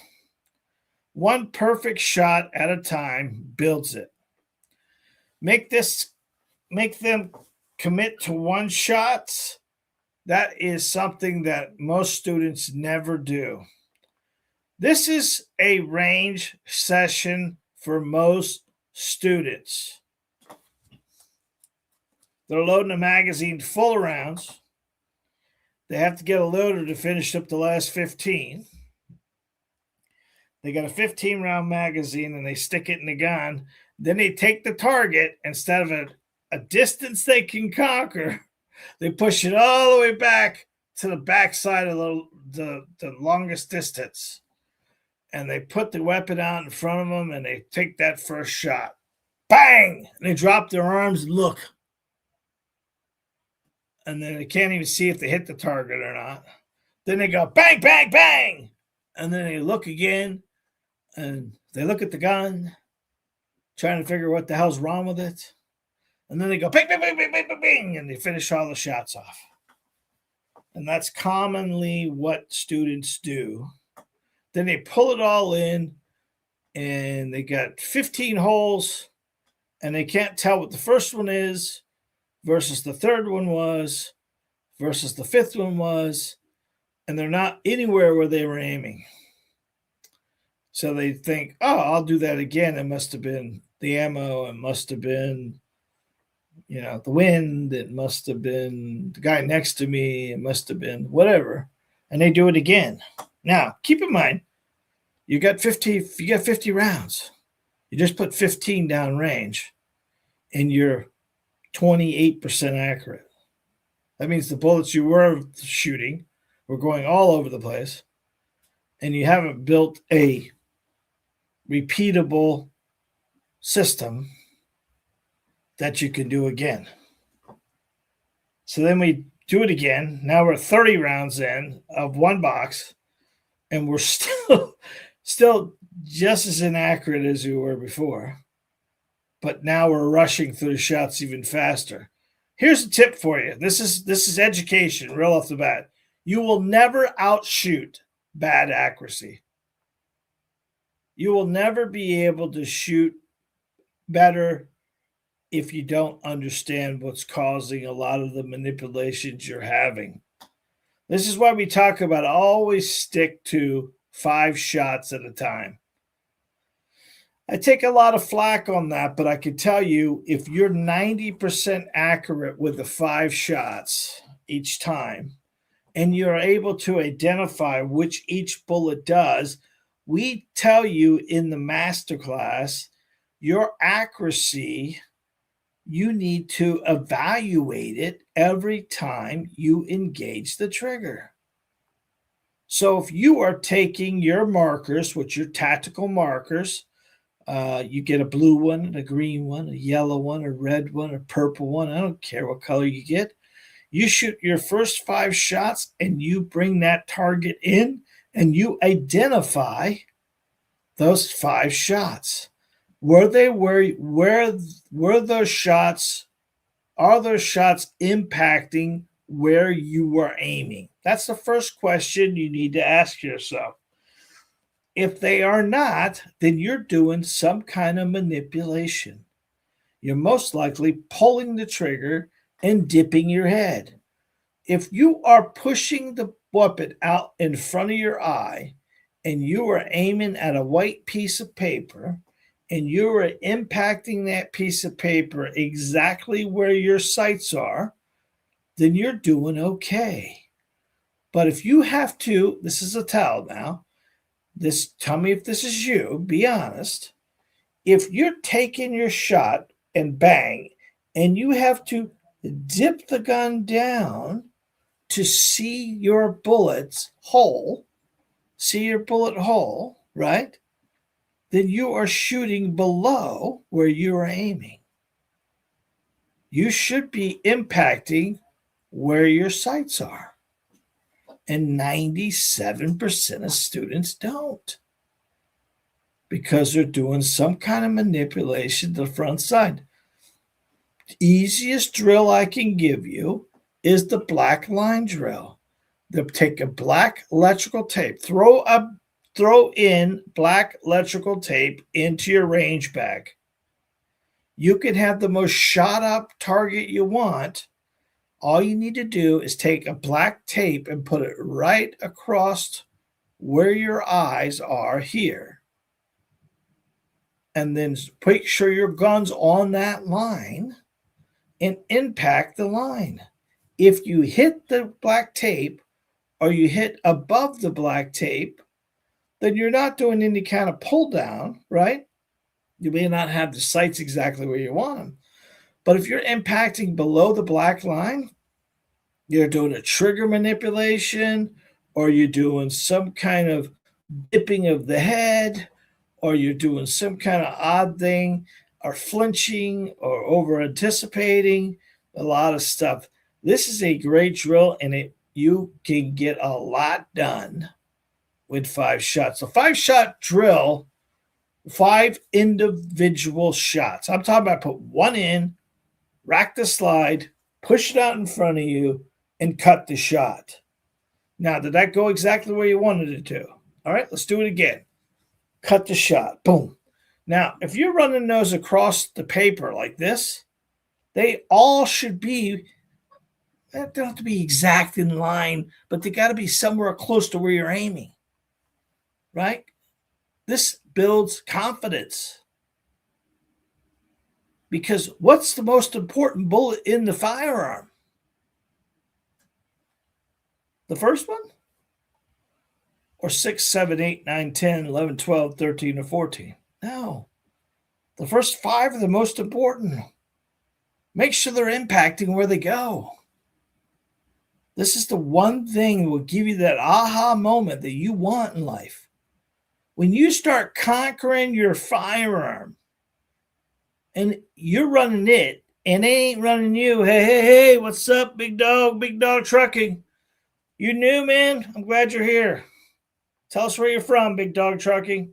Speaker 1: One perfect shot at a time builds it. Make them commit to one shots. That is something that most students never do. This is a range session for most students. They're loading a magazine full of rounds. They have to get a loader to finish up the last 15. They got a 15-round magazine and they stick it in the gun. Then they take the target, instead of a distance they can conquer, they push it all the way back to the backside of the longest distance. And they put the weapon out in front of them and they take that first shot. Bang! And they drop their arms and look. And then they can't even see if they hit the target or not. Then they go bang, bang, bang. And then they look again and they look at the gun, trying to figure what the hell's wrong with it. And then they go bang, bang, bang, bang, bang, bang, bang, and they finish all the shots off. And that's commonly what students do. Then they pull it all in and they got 15 holes and they can't tell what the first one is versus the third one was versus the fifth one was, and they're not anywhere where they were aiming. So they think, oh, I'll do that again. It must have been the ammo. It must have been, the wind. It must have been the guy next to me. It must have been whatever. And they do it again. Now, keep in mind, you got 50 rounds. You just put 15 down range, and you're 28% accurate. That means the bullets you were shooting were going all over the place, and you haven't built a repeatable system that you can do again. So then we do it again. Now we're 30 rounds in of one box, and we're still just as inaccurate as we were before. But now we're rushing through the shots even faster. Here's a tip for you. This is education, real off the bat. You will never outshoot bad accuracy. You will never be able to shoot better if you don't understand what's causing a lot of the manipulations you're having. This is why we talk about always stick to 5 shots at a time. I take a lot of flack on that, but I can tell you, if you're 90% accurate with the 5 shots each time, and you're able to identify which each bullet does, we tell you in the masterclass, your accuracy, you need to evaluate it every time you engage the trigger. So if you are taking your markers, which are tactical markers, you get a blue one, a green one, a yellow one, a red one, a purple one. I don't care what color you get. You shoot your first 5 shots and you bring that target in and you identify those 5 shots. Were those shots, are those shots impacting where you were aiming? That's the first question you need to ask yourself. If they are not, then you're doing some kind of manipulation. You're most likely pulling the trigger and dipping your head. If you are pushing the weapon out in front of your eye and you are aiming at a white piece of paper and you are impacting that piece of paper exactly where your sights are, then you're doing okay. But if you have to, this is a tell now, Tell me if this is you, be honest. If you're taking your shot and bang, and you have to dip the gun down to see your bullet hole, right? Then you are shooting below where you are aiming. You should be impacting where your sights are. And 97% of students don't because they're doing some kind of manipulation to the front side. The easiest drill I can give you is the black line drill. They'll take a black electrical tape, throw in black electrical tape into your range bag. You can have the most shot up target you want. All you need to do is take a black tape and put it right across where your eyes are here. And then make sure your gun's on that line and impact the line. If you hit the black tape or you hit above the black tape, then you're not doing any kind of pull down, right? You may not have the sights exactly where you want them. But if you're impacting below the black line, you're doing a trigger manipulation, or you're doing some kind of dipping of the head, or you're doing some kind of odd thing, or flinching, or over anticipating, a lot of stuff. This is a great drill, and you can get a lot done with 5 shots. A 5-shot drill, 5 individual shots. I'm talking about put one in, rack the slide, push it out in front of you, and cut the shot. Now, did that go exactly where you wanted it to? All right, let's do it again. Cut the shot. Boom. Now, if you're running those across the paper like this, they all should be, they don't have to be exact in line, but they got to be somewhere close to where you're aiming, right? This builds confidence. Because what's the most important bullet in the firearm? The first one? Or 6, 7, 8, 9, 10, 11, 12, 13, or 14? No. The first 5 are the most important. Make sure they're impacting where they go. This is the one thing that will give you that aha moment that you want in life. When you start conquering your firearm and you're running it and they ain't running you, hey, what's up, big dog trucking? You new, man? I'm glad you're here. Tell us where you're from, big dog trucking.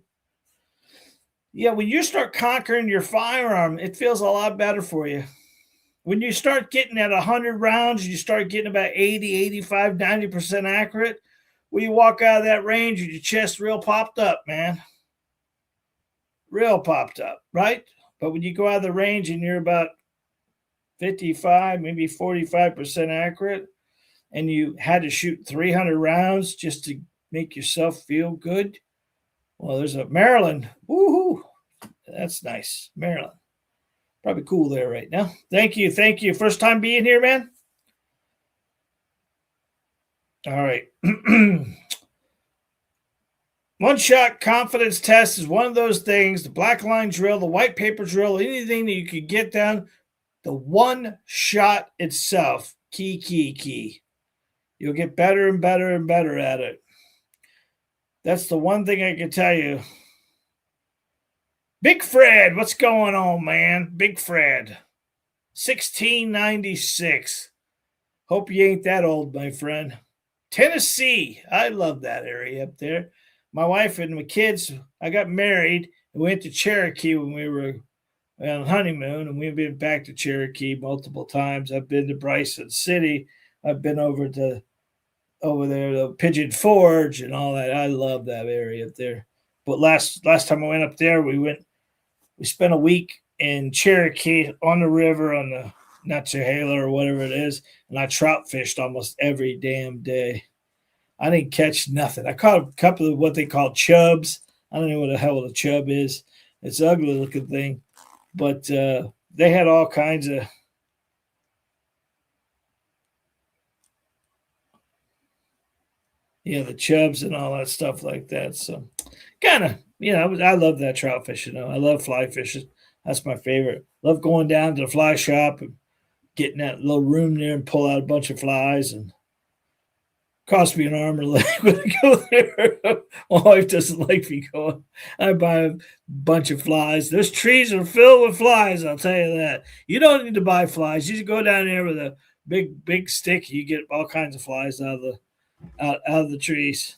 Speaker 1: Yeah, when you start conquering your firearm, it feels a lot better for you. When you start getting at 100 rounds, you start getting about 80, 85, 90% accurate. When you walk out of that range, your chest real popped up, man. Real popped up, right? But when you go out of the range and you're about 55, maybe 45% accurate, and you had to shoot 300 rounds just to make yourself feel good. Well, there's a Maryland. Woohoo! That's nice. Maryland. Probably cool there right now. Thank you. First time being here, man? All right. One-shot confidence test is one of those things, the black line drill, the white paper drill, anything that you could get down. The one shot itself, key. You'll get better and better and better at it. That's the one thing I can tell you. Big Fred, what's going on, man? Big Fred, 1696. Hope you ain't that old, my friend. Tennessee, I love that area up there. My wife and my kids, I got married and went to Cherokee when we were on honeymoon, and we've been back to Cherokee multiple times. I've been to Bryson City. I've been over there, the Pigeon Forge and all that. I love that area up there. But last time I went up there, we spent a week in Cherokee on the river, on the Natchahala or whatever it is, and I trout fished almost every damn day. I didn't catch nothing. I caught a couple of what they call chubs. I don't know what the hell a chub is. It's an ugly looking thing. But they had all kinds of the chubs and all that stuff like that. So kind of, I love that trout fishing. I love fly fishing. That's my favorite. Love going down to the fly shop and getting that little room there and pull out a bunch of flies, and cost me an arm and a leg when I go there. My wife doesn't like me going. I buy a bunch of flies. Those trees are filled with flies, I'll tell you that. You don't need to buy flies. You just go down there with a big stick. You get all kinds of flies out of the trees.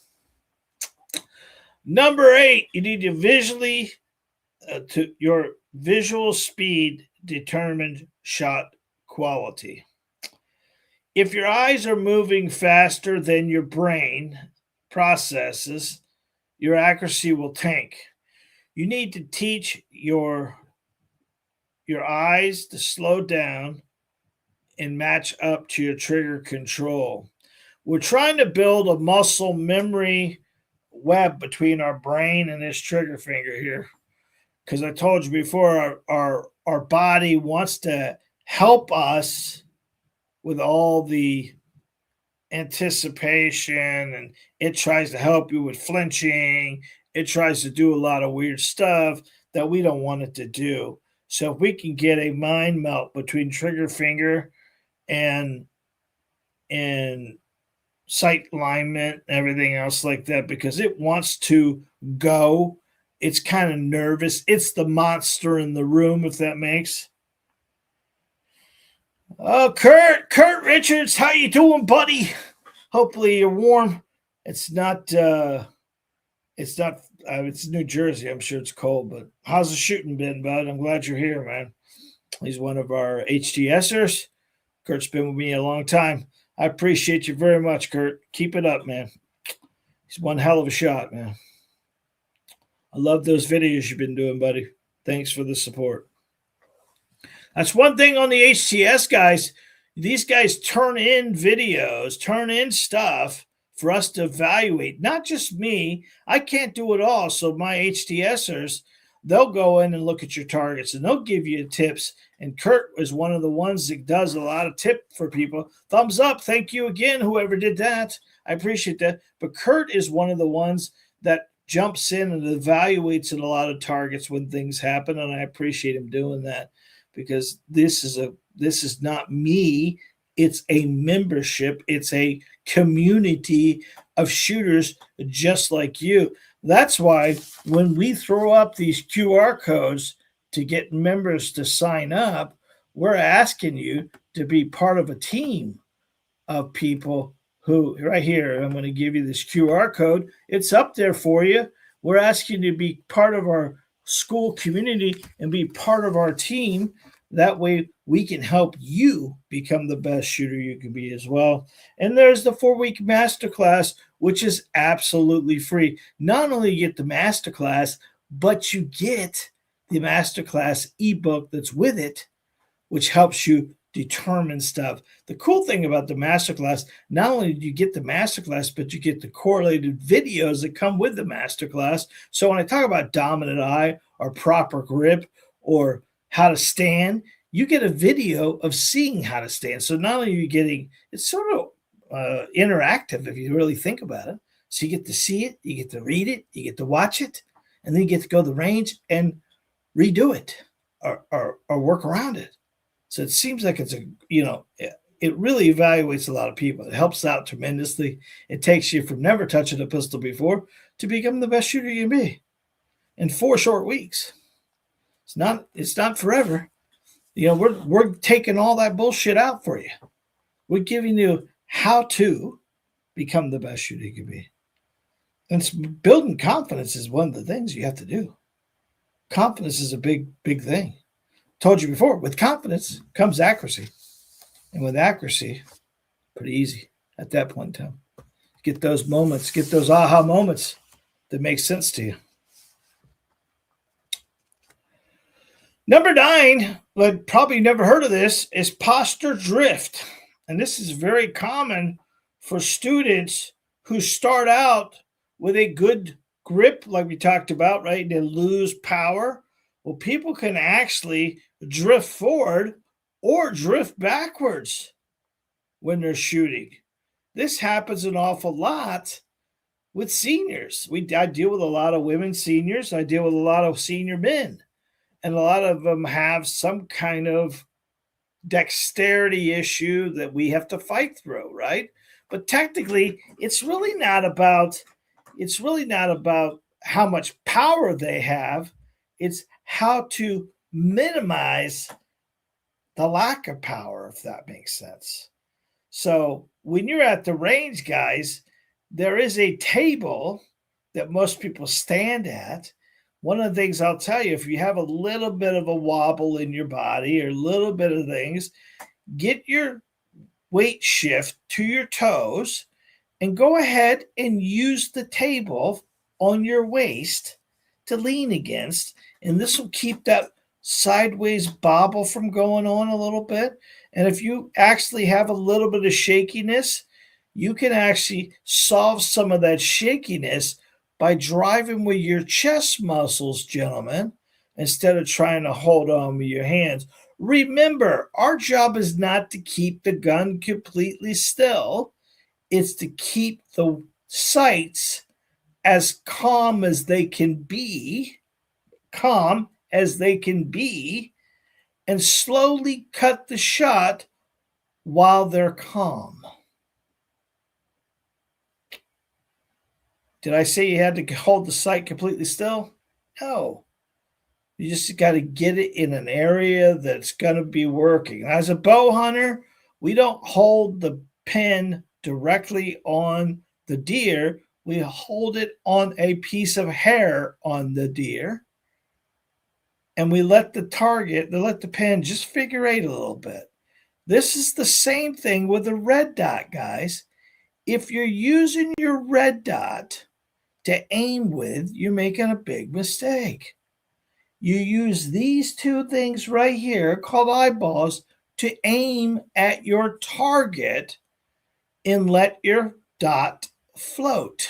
Speaker 1: Number 8, you need to to your visual speed determined shot quality. If your eyes are moving faster than your brain processes, your accuracy will tank. You need to teach your eyes to slow down and match up to your trigger control. We're trying to build a muscle memory web between our brain and this trigger finger here. Because I told you before, our body wants to help us with all the anticipation, and it tries to help you with flinching. It tries to do a lot of weird stuff that we don't want it to do. So if we can get a mind melt between trigger finger and sight alignment and everything else like that, because it wants to go. It's kind of nervous. It's the monster in the room, if that makes. Oh, Kurt Richards, how you doing, buddy? Hopefully you're warm. It's New Jersey. I'm sure it's cold, but how's the shooting been, bud? I'm glad you're here, man. He's one of our HTSers. Kurt's been with me a long time. I appreciate you very much, Kurt. Keep it up, man. He's one hell of a shot, man. I love those videos you've been doing, buddy. Thanks for the support. That's one thing on the HTS guys. These guys turn in videos, turn in stuff for us to evaluate. Not just me. I can't do it all. So my HTSers, they'll go in and look at your targets and they'll give you tips. And Kurt is one of the ones that does a lot of tip for people. Thumbs up. Thank you again, whoever did that. I appreciate that. But Kurt is one of the ones that jumps in and evaluates a lot of targets when things happen. And I appreciate him doing that, because this is not me. It's a membership. It's a community of shooters just like you. That's why when we throw up these QR codes to get members to sign up, we're asking you to be part of a team of people who, right here, I'm going to give you this QR code. It's up there for you. We're asking you to be part of our school community and be part of our team. That way we can help you become the best shooter you can be as well. And there's the 4-week masterclass, which is absolutely free. Not only you get the masterclass, but you get the masterclass ebook that's with it, which helps you determine stuff. The cool thing about the masterclass, not only do you get the masterclass, but you get the correlated videos that come with the masterclass. So when I talk about dominant eye or proper grip or how to stand, you get a video of seeing how to stand. So not only are you getting, it's sort of interactive if you really think about it. So you get to see it, you get to read it, you get to watch it, and then you get to go to the range and redo it or work around it. So it seems like it's it really evaluates a lot of people. It helps out tremendously. It takes you from never touching a pistol before to become the best shooter you can be in 4 short weeks. It's not forever. We're taking all that bullshit out for you. We're giving you how to become the best shooter you can be. And building confidence is one of the things you have to do. Confidence is a big thing. Told you before, with confidence comes accuracy. And with accuracy, pretty easy at that point in time. Get those moments, get those aha moments that make sense to you. Number 9, but probably never heard of this, is posture drift. And this is very common for students who start out with a good grip, like we talked about, right? They lose power. Well, people can actually drift forward or drift backwards when they're shooting. This happens an awful lot with seniors. I deal with a lot of women seniors. I deal with a lot of senior men, and a lot of them have some kind of dexterity issue that we have to fight through, right? But technically, it's really not about how much power they have. It's how to minimize the lack of power, if that makes sense. So when you're at the range, guys, there is a table that most people stand at. One of the things I'll tell you, if you have a little bit of a wobble in your body or a little bit of things, get your weight shift to your toes and go ahead and use the table on your waist to lean against. And this will keep that sideways bobble from going on a little bit. And if you actually have a little bit of shakiness, you can actually solve some of that shakiness by driving with your chest muscles, gentlemen, instead of trying to hold on with your hands. Remember, our job is not to keep the gun completely still. It's to keep the sights as calm as they can be, and slowly cut the shot while they're calm. Did I say you had to hold the sight completely still? No. You just got to get it in an area that's going to be working. As a bow hunter, we don't hold the pin directly on the deer. We hold it on a piece of hair on the deer. And we let the pin just figure eight a little bit. This is the same thing with a red dot, guys. If you're using your red dot to aim with, you're making a big mistake. You use these two things right here called eyeballs to aim at your target and let your dot float.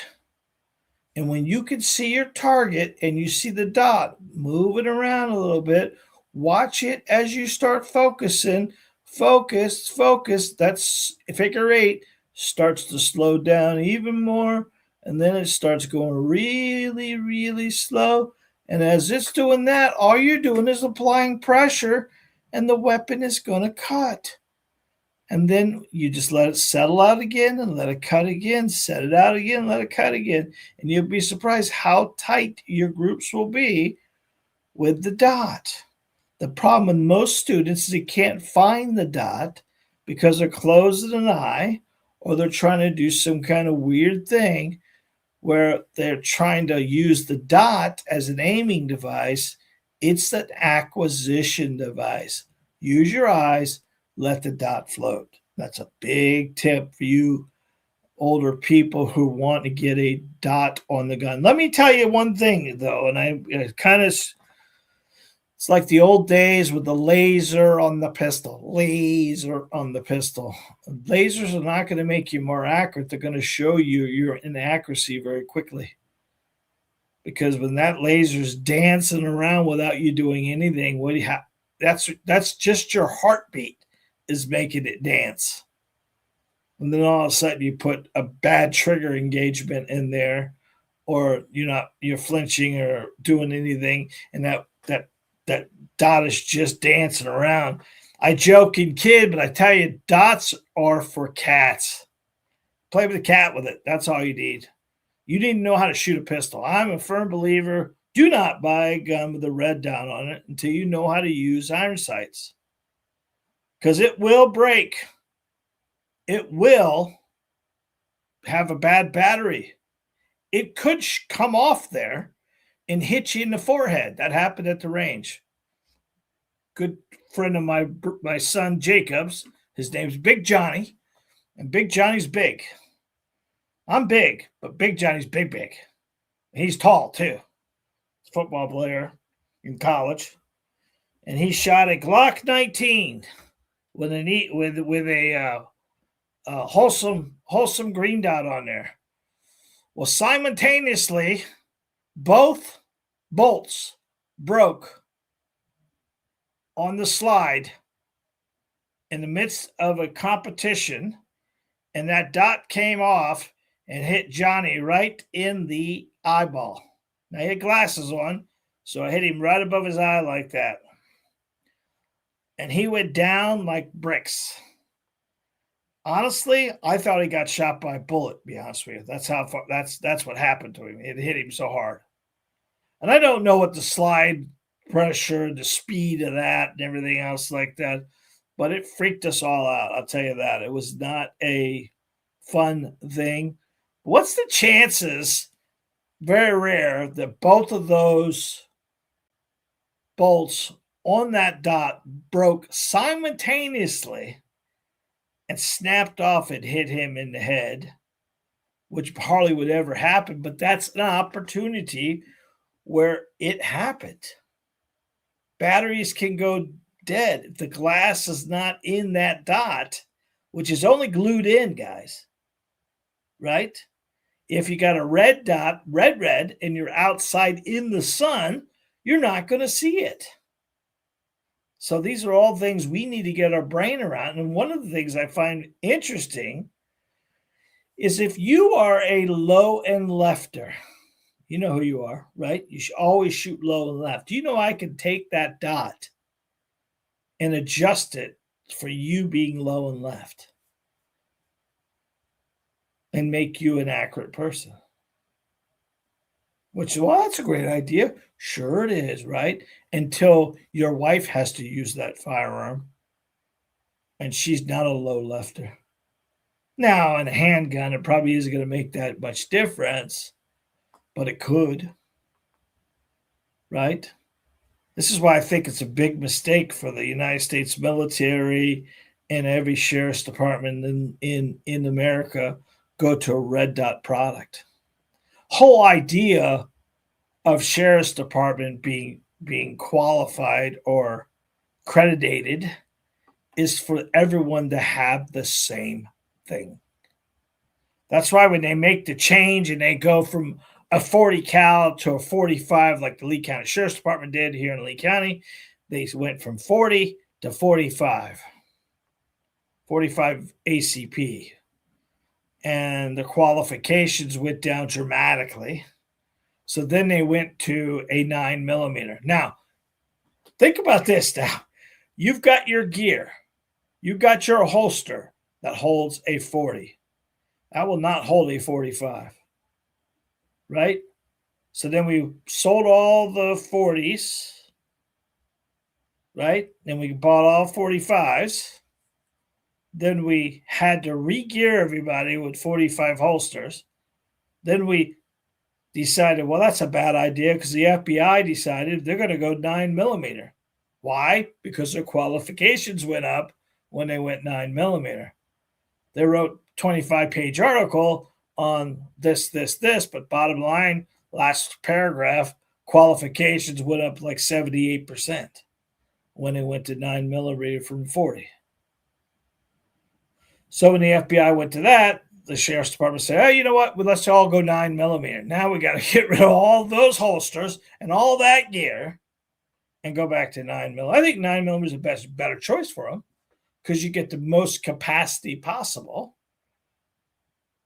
Speaker 1: And when you can see your target and you see the dot moving around a little bit, watch it as you start focusing. Focus. That's figure eight starts to slow down even more. And then it starts going really, really slow. And as it's doing that, all you're doing is applying pressure, and the weapon is going to cut. And then you just let it settle out again and let it cut again, set it out again, let it cut again. And you'll be surprised how tight your groups will be with the dot. The problem with most students is they can't find the dot because they're closing an eye or they're trying to do some kind of weird thing where they're trying to use the dot as an aiming device. It's an acquisition device. Use your eyes, let the dot float. That's a big tip for you older people who want to get a dot on the gun. Let me tell you one thing, though, and I kind of, it's like the old days with the laser on the pistol. Lasers are not going to make you more accurate. They're going to show you your inaccuracy very quickly. Because when that laser's dancing around without you doing anything, that's just your heartbeat is making it dance. And then all of a sudden you put a bad trigger engagement in there, or you're flinching or doing anything, and that dot is just dancing around. I joke and kid, but I tell you, dots are for cats. Play with the cat with it. That's all you need. You need to know how to shoot a pistol. I'm a firm believer. Do not buy a gun with a red dot on it until you know how to use iron sights. Because it will break. It will have a bad battery. It could come off there and hit you in the forehead. That happened at the range. Good friend of my son Jacob's. His name's Big Johnny, and Big Johnny's big. I'm big, but Big Johnny's big. He's tall too. Football player in college, and he shot a Glock 19 with a wholesome green dot on there. Well, simultaneously, both bolts broke on the slide in the midst of a competition, and that dot came off, and hit Johnny right in the eyeball. Now he had glasses on, so I hit him right above his eye like that. And he went down like bricks. Honestly, I thought he got shot by a bullet, to be honest with you. That's how far that's what happened to him. It hit him so hard. And I don't know what the slide pressure, the speed of that, and everything else like that, but it freaked us all out. I'll tell you that. It was not a fun thing. What's the chances? Very rare that both of those bolts on that dot broke simultaneously and snapped off and hit him in the head, which hardly would ever happen, but that's an opportunity where it happened. Batteries can go dead if the glass is not in that dot, which is only glued in, guys, right? If you got a red dot, red, and you're outside in the sun, you're not going to see it. So these are all things we need to get our brain around. And one of the things I find interesting is if you are a low and lefter, you know who you are, right? You should always shoot low and left. Do you know I can take that dot and adjust it for you being low and left and make you an accurate person? Which, well, that's a great idea. Sure it is, right? Until your wife has to use that firearm and she's not a low lefter. Now, in a handgun, it probably isn't going to make that much difference, but it could, right? This is why I think it's a big mistake for the United States military and every sheriff's department in America go to a red dot product. Whole idea of sheriff's department being qualified or credited is for everyone to have the same thing. That's why when they make the change and they go from a 40 cal to a 45, like the Lee County Sheriff's Department did here in Lee County, they went from 40 to 45 ACP. And the qualifications went down dramatically. So then they went to a 9mm. Now, think about this now. You've got your gear. You've got your holster that holds a 40. That will not hold a 45. Right? So then we sold all the 40s. Right? Then we bought all 45s. Then we had to re-gear everybody with 45 holsters. Then we decided, well, that's a bad idea because the FBI decided they're going to go 9mm. Why? Because their qualifications went up when they went 9mm. They wrote 25-page article on this, but bottom line, last paragraph, qualifications went up like 78% when they went to 9mm from 40. So when the FBI went to that, the sheriff's department said, hey, you know what? Well, let's all go 9mm. Now we got to get rid of all those holsters and all that gear and go back to 9mm. I think 9mm is a better choice for them because you get the most capacity possible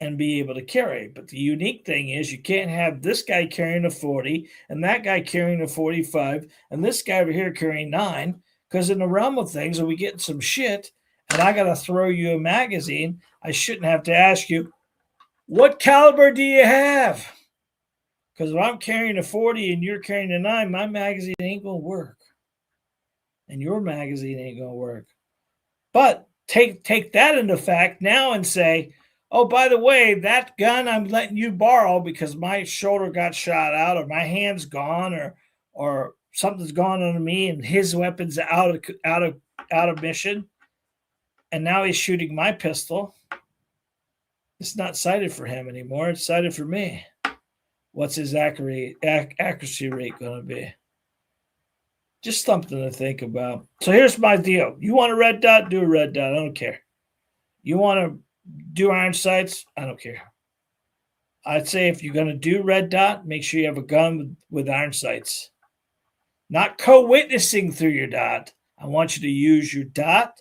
Speaker 1: and be able to carry. But the unique thing is you can't have this guy carrying a 40 and that guy carrying a 45 and this guy over here carrying 9, because in the realm of things, when we get some shit and I got to throw you a magazine, I shouldn't have to ask you, what caliber do you have? Because if I'm carrying a 40 and you're carrying a 9, my magazine ain't going to work. And your magazine ain't going to work. But take that into fact now and say, oh, by the way, that gun I'm letting you borrow because my shoulder got shot out or my hand's gone or something's gone on me and his weapon's out of mission. And now he's shooting my pistol. It's not sighted for him anymore. It's sighted for me. What's his accuracy rate going to be? Just something to think about. So here's my deal. You want a red dot? Do a red dot. I don't care. You want to do iron sights? I don't care. I'd say if you're going to do red dot, make sure you have a gun with iron sights. Not co-witnessing through your dot. I want you to use your dot,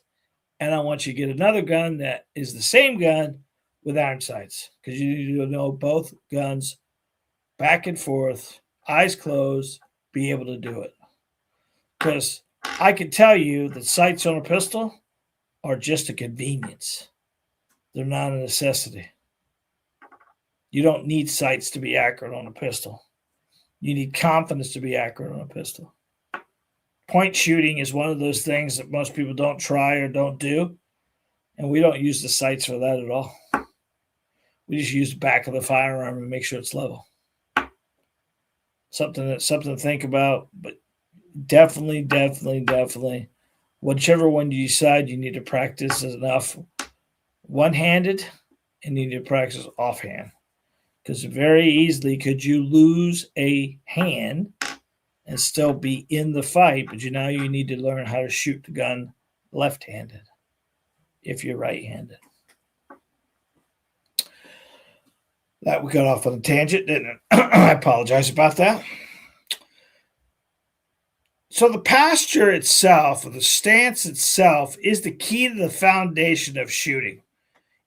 Speaker 1: and I want you to get another gun that is the same gun with iron sights because you need to know both guns back and forth, eyes closed, be able to do it. Because I can tell you that sights on a pistol are just a convenience. They're not a necessity. You don't need sights to be accurate on a pistol. You need confidence to be accurate on a pistol. Point shooting is one of those things that most people don't try or don't do. And we don't use the sights for that at all. We just use the back of the firearm and make sure it's level. Something to think about, but definitely, whichever one you decide, you need to practice enough one-handed and you need to practice offhand. Because very easily could you lose a hand and still be in the fight, but now you need to learn how to shoot the gun left-handed if you're right-handed. That we got off on a tangent, didn't it? I apologize about that. So the posture itself, or the stance itself, is the key to the foundation of shooting.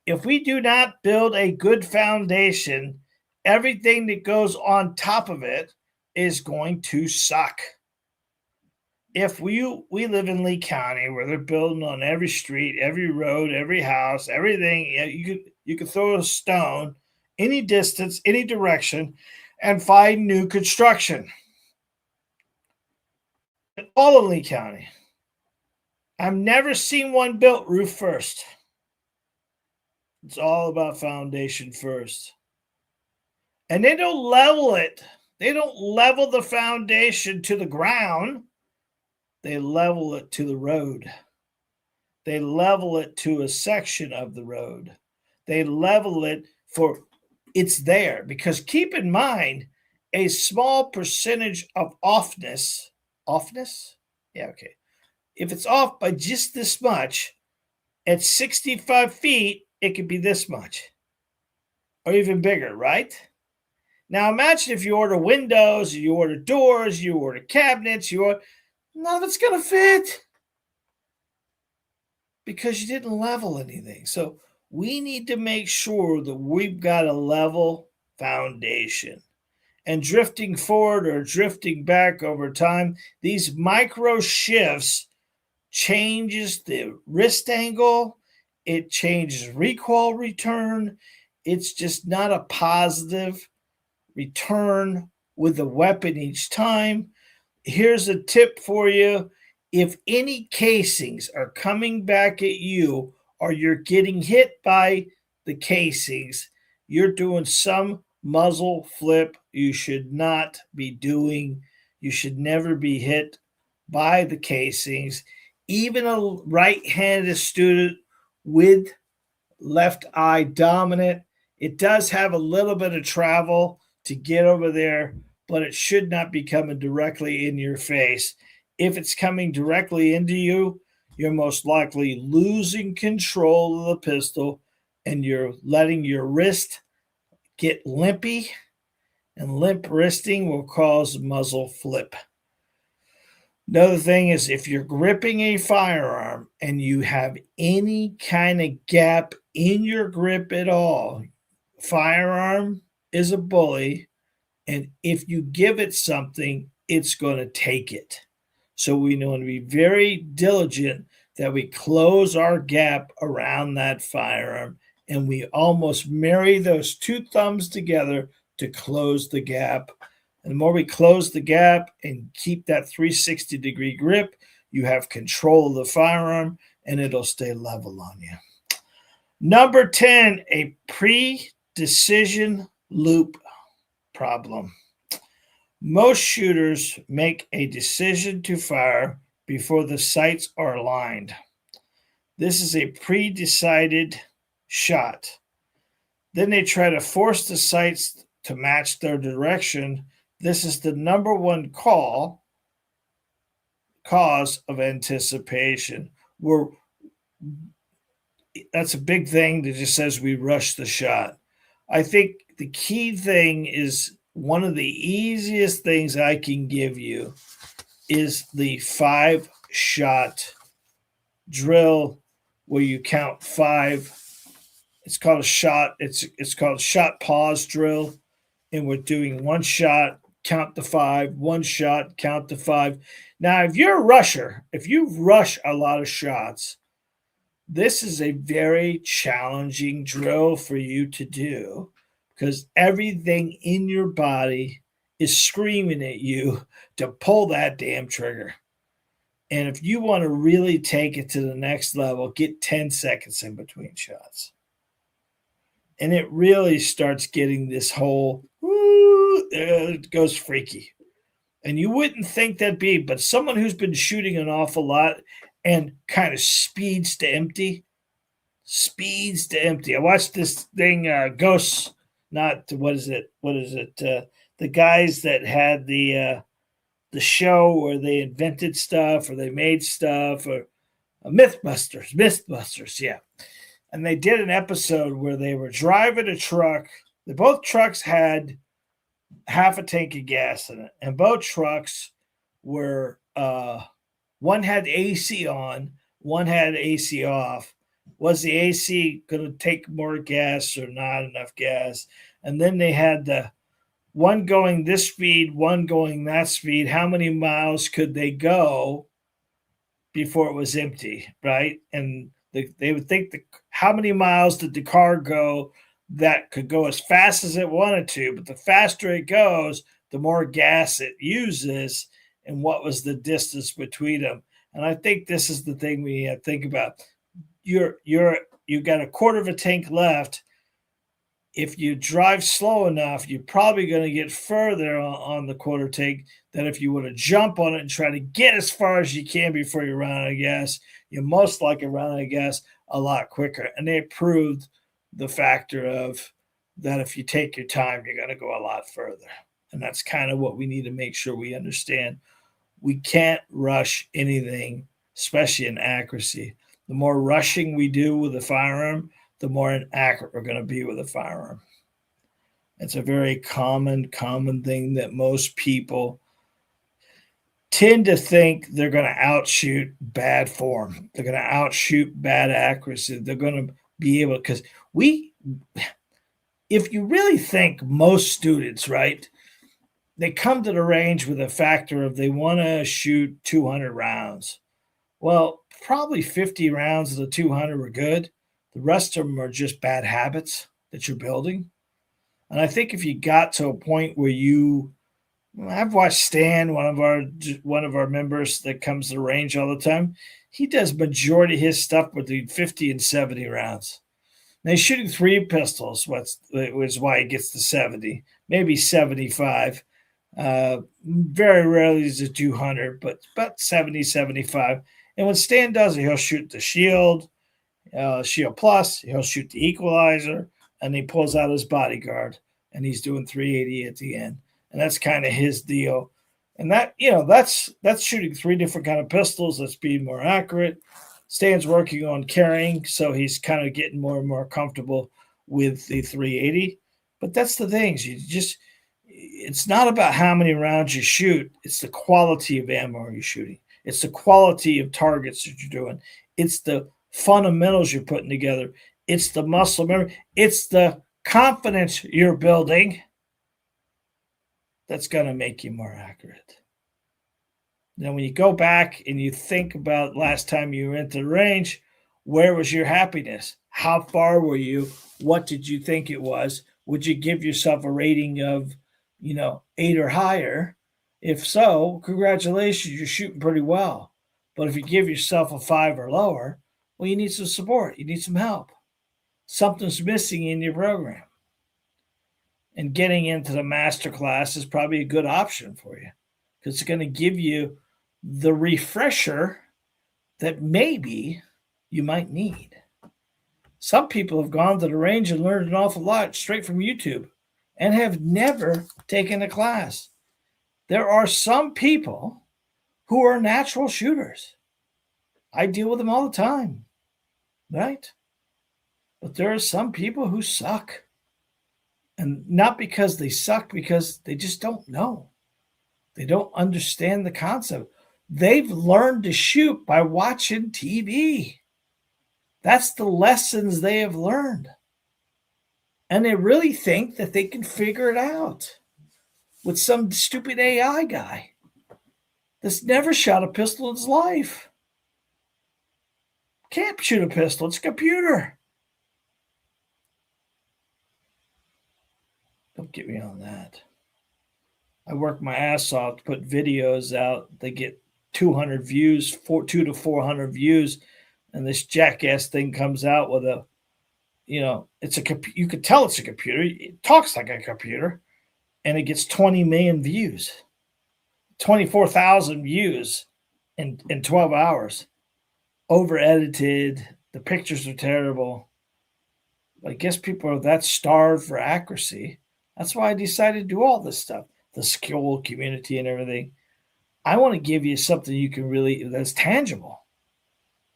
Speaker 1: If we do not build a good foundation, everything that goes on top of it is going to suck. If we live in Lee County, where they're building on every street, every road, every house, everything, you could throw a stone any distance, any direction, and find new construction. All in Lee County. I've never seen one built roof first. It's all about foundation first. And they don't level it. They don't level the foundation to the ground. They level it to the road. They level it to a section of the road. They level it for it's there. Because keep in mind, a small percentage of offness. Yeah, okay. If it's off by just this much, at 65 feet, it could be this much. Or even bigger, right? Now imagine if you order windows, you order doors, you order cabinets, none of it's going to fit. Because you didn't level anything. So we need to make sure that we've got a level foundation. And drifting forward or drifting back over time, these micro shifts changes the wrist angle. It changes recoil return. It's just not a positive return with the weapon each time. Here's a tip for you. If any casings are coming back at you or you're getting hit by the casings, you're doing some muzzle flip you should not be doing. You should never be hit by the casings. Even a right-handed student with left eye dominant, it does have a little bit of travel to get over there, but it should not be coming directly in your face. If it's coming directly into you, you're most likely losing control of the pistol and you're letting your wrist get limpy, and limp wristing will cause muzzle flip. Another thing is if you're gripping a firearm and you have any kind of gap in your grip at all, firearm is a bully, and if you give it something, it's going to take it. So we want to be very diligent that we close our gap around that firearm, and we almost marry those two thumbs together to close the gap. And the more we close the gap and keep that 360-degree grip, you have control of the firearm, and it'll stay level on you. Number 10, a pre-decision loop problem. Most shooters make a decision to fire before the sights are aligned. This is a pre-decided shot. Then they try to force the sights to match their direction. This is the number one cause of anticipation. That's a big thing that just says we rush the shot. I think the key thing is one of the easiest things I can give you is the 5-shot drill where you count 5 It's called a shot. It's called shot pause drill, and we're doing one shot, count to five, one shot, count to five. Now, if you're a rusher, if you rush a lot of shots, this is a very challenging drill for you to do because everything in your body is screaming at you to pull that damn trigger. And if you want to really take it to the next level, get 10 seconds in between shots. And it really starts getting this whole, it goes freaky. And you wouldn't think that'd be, but someone who's been shooting an awful lot and kind of speeds to empty. I watched this thing, Ghosts, not, what is it? The guys that had the show where they invented stuff or they made stuff, or Mythbusters, yeah. And they did an episode where they were driving a truck. Both trucks had half a tank of gas in it, and both trucks were one had AC on, one had AC off. Was the AC going to take more gas or not enough gas? And then they had the one going this speed, one going that speed. How many miles could they go before it was empty, right? And they would think, how many miles did the car go that could go as fast as it wanted to, but the faster it goes, the more gas it uses, and what was the distance between them. And I think this is the thing we need to think about. You got a quarter of a tank left. If you drive slow enough, you're probably going to get further on the quarter tank than if you were to jump on it and try to get as far as you can before you run out of gas. You most likely run out of gas a lot quicker. And they proved the factor of that if you take your time, you're going to go a lot further. And that's kind of what we need to make sure we understand. We can't rush anything, especially in accuracy. The more rushing we do with a firearm, the more inaccurate we're going to be with a firearm. It's a very common thing that most people tend to think they're going to outshoot bad form. They're going to outshoot bad accuracy. They're going to be able, because if you really think most students, right, they come to the range with a factor of they want to shoot 200 rounds. Well, probably 50 rounds of the 200 were good. The rest of them are just bad habits that you're building. And I think if you got to a point where I've watched Stan, one of our members that comes to the range all the time. He does majority of his stuff between 50 and 70 rounds. Now he's shooting 3 pistols, which is why he gets to 70, maybe 75. Very rarely is it 200, but about 70, 75. And when Stan does it, he'll shoot the Shield Plus, he'll shoot the Equalizer, and he pulls out his Bodyguard, and he's doing 380 at the end. And that's kind of his deal. And that's shooting 3 different kind of pistols. That's being more accurate. Stan's working on carrying, so he's kind of getting more and more comfortable with the 380. But that's the things. It's not about how many rounds you shoot. It's the quality of ammo you're shooting. It's the quality of targets that you're doing. It's the fundamentals you're putting together. It's the muscle memory. It's the confidence you're building that's going to make you more accurate. Now, when you go back and you think about last time you went to the range, where was your happiness? How far were you? What did you think it was? Would you give yourself a rating of, 8 or higher? If so, congratulations, you're shooting pretty well. But if you give yourself a 5 or lower, well, you need some support. You need some help. Something's missing in your program. And getting into the master class is probably a good option for you because it's going to give you the refresher that maybe you might need. Some people have gone to the range and learned an awful lot straight from YouTube and have never taken a class. There are some people who are natural shooters. I deal with them all the time, right? But there are some people who suck. And not because they suck, because they just don't know. They don't understand the concept. They've learned to shoot by watching TV. That's the lessons they have learned. And they really think that they can figure it out with some stupid AI guy that's never shot a pistol in his life. Can't shoot a pistol, it's a computer. Don't get me on that. I work my ass off to put videos out. They get 200 views, 2 to 400 views, and this jackass thing comes out with a, it's a you could tell it's a computer. It talks like a computer, and it gets 20 million views, 24,000 views in 12 hours. Over edited. The pictures are terrible. I guess people are that starved for accuracy. That's why I decided to do all this stuff, the school community and everything. I want to give you something you can really, that's tangible,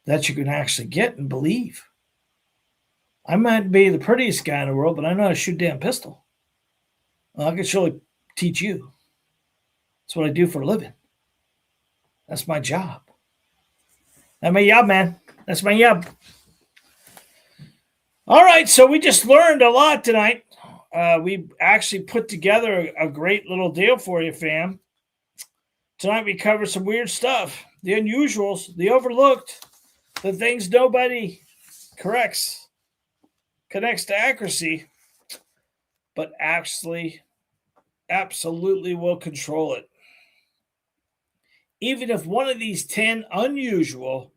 Speaker 1: that you can actually get and believe. I might be the prettiest guy in the world, but I know how to shoot a damn pistol. Well, I can surely teach you. That's what I do for a living. That's my job. That's my job, man. That's my job. All right, so we just learned a lot tonight. We actually put together a great little deal for you, fam. Tonight we covered some weird stuff, the unusuals, the overlooked, the things nobody connects to accuracy, but actually absolutely will control it. Even if one of these 10 unusual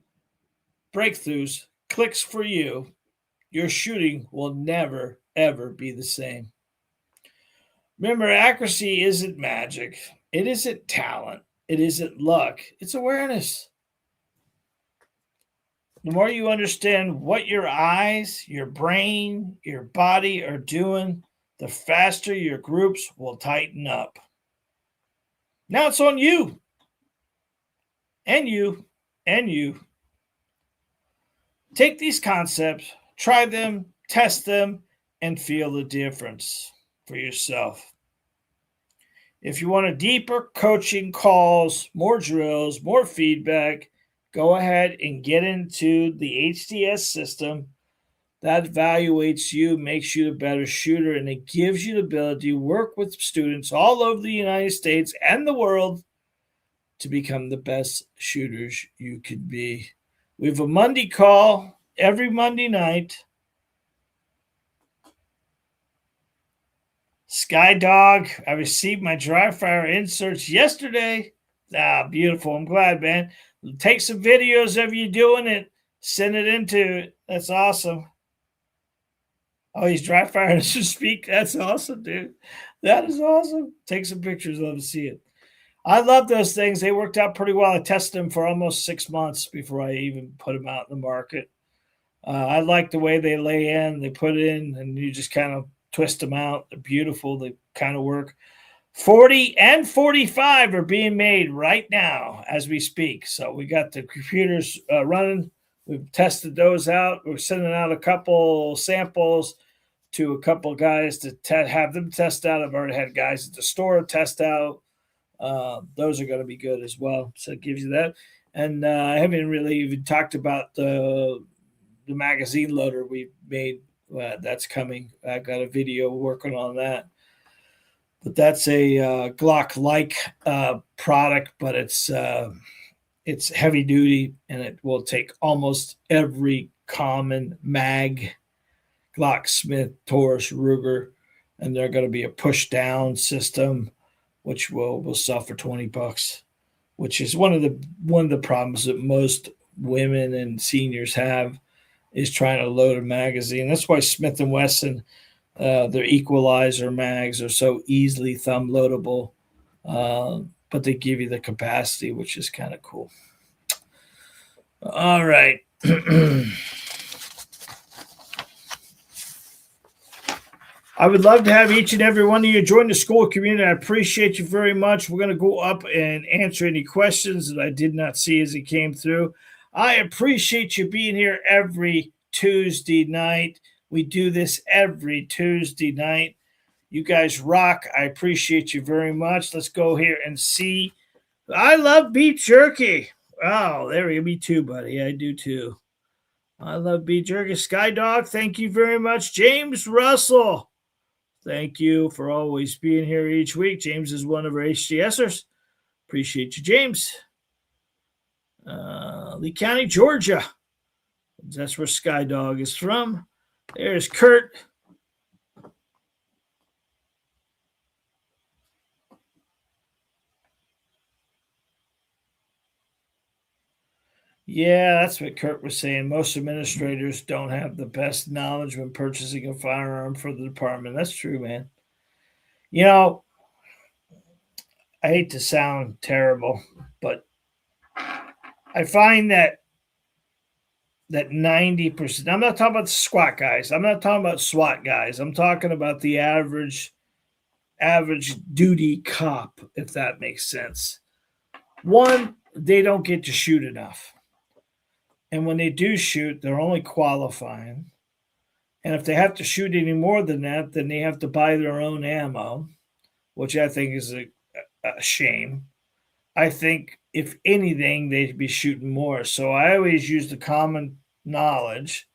Speaker 1: breakthroughs clicks for you, your shooting will never, ever be the same. Remember, accuracy isn't magic. It isn't talent. It isn't luck. It's awareness. The more you understand what your eyes, your brain, your body are doing, the faster your groups will tighten up. Now it's on you. And you. And you. Take these concepts, try them, test them, and feel the difference for yourself. If you want a deeper coaching calls, more drills, more feedback, go ahead and get into the HTS system. That evaluates you, makes you a better shooter, and it gives you the ability to work with students all over the United States and the world to become the best shooters you could be. We have a Monday call every Monday night. Sky Dog, I received my dry fire inserts yesterday. Beautiful. I'm glad, man. Take some videos of you doing it. Send it into it. That's awesome. Oh, he's dry firing as you speak. That's awesome, dude. That is awesome. Take some pictures. Love to see it. I love those things. They worked out pretty well. I tested them for almost 6 months before I even put them out in the market. I like the way they lay in. They put in, and you just kind of twist them out. They're beautiful. They kind of work. 40 and 45 are being made right now as we speak. So we got the computers running. We've tested those out. We're sending out a couple samples to a couple guys to have them test out. I've already had guys at the store test out. Those are going to be good as well. So it gives you that. And I haven't really even talked about the magazine loader we made. That's coming. I got a video working on that. But that's a Glock-like product, but it's heavy duty, and it will take almost every common mag, Glock, Smith, Taurus, Ruger, and they're going to be a push-down system, which will sell for $20, which is one of the problems that most women and seniors have, is trying to load a magazine. That's why Smith & Wesson, their equalizer mags are so easily thumb loadable, but they give you the capacity, which is kind of cool. All right. I would love to have each and every one of you join the school community. I appreciate you very much. We're going to go up and answer any questions that I did not see as it came through. I appreciate you being here every Tuesday night. We do this every Tuesday night. You guys rock. I appreciate you very much. Let's go here and see. I love beef jerky. Oh, there we go. Me too, buddy. I do too. I love B Jerky. Skydog, thank you very much. James Russell, thank you for always being here each week. James is one of our HTSers. Appreciate you, James. Lee County, Georgia. That's where Skydog is from. There's Kurt. Yeah, that's what Kurt was saying. Most administrators don't have the best knowledge when purchasing a firearm for the department. That's true, man. You know, I hate to sound terrible, but I find that 90%, I'm not talking about the squat guys. I'm not talking about SWAT guys. I'm talking about the average duty cop, if that makes sense. One, they don't get to shoot enough. And when they do shoot, they're only qualifying. And if they have to shoot any more than that, then they have to buy their own ammo, which I think is a shame. I think, if anything, they'd be shooting more. So I always use the common knowledge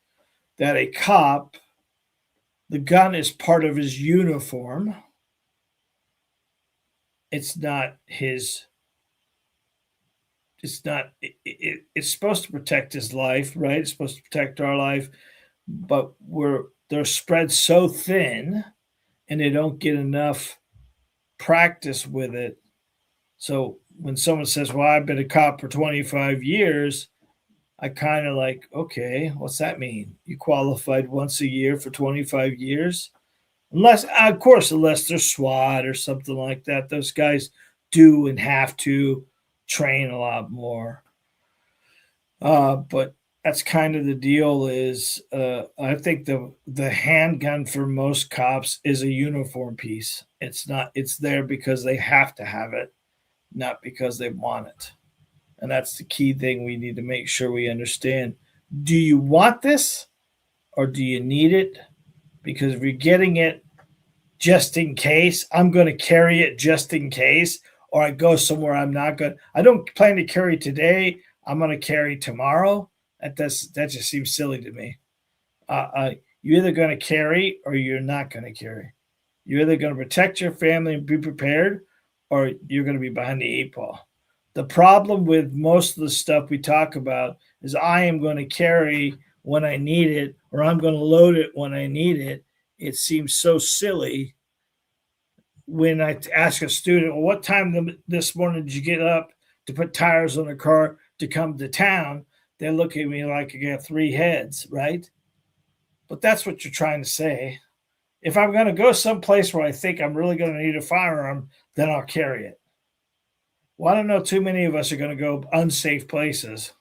Speaker 1: that a cop, the gun is part of his uniform. It's not his. It's not. It's supposed to protect his life, right? It's supposed to protect our life, but they're spread so thin, and they don't get enough practice with it. So when someone says, "Well, I've been a cop for 25 years," I kind of like, okay, what's that mean? You qualified once a year for 25 years? Unless, of course, unless they're SWAT or something like that. Those guys do and have to train a lot more. But that's kind of the deal is I think the handgun for most cops is a uniform piece. It's there because they have to have it, not because they want it. And that's the key thing we need to make sure we understand. Do you want this or do you need it? Because if you're getting it just in case, I'm going to carry it just in case, or I go somewhere I don't plan to carry today. I'm going to carry tomorrow. That just seems silly to me. You're either going to carry or you're not going to carry. You're either going to protect your family and be prepared, or you're going to be behind the 8 ball. The problem with most of the stuff we talk about is I am going to carry when I need it, or I'm going to load it when I need it. It seems so silly when I ask a student, well, what time this morning did you get up to put tires on the car to come to town? They look at me like I got three heads, right? But that's what you're trying to say. If I'm going to go someplace where I think I'm really going to need a firearm, then I'll carry it. Well, I don't know too many of us are going to go unsafe places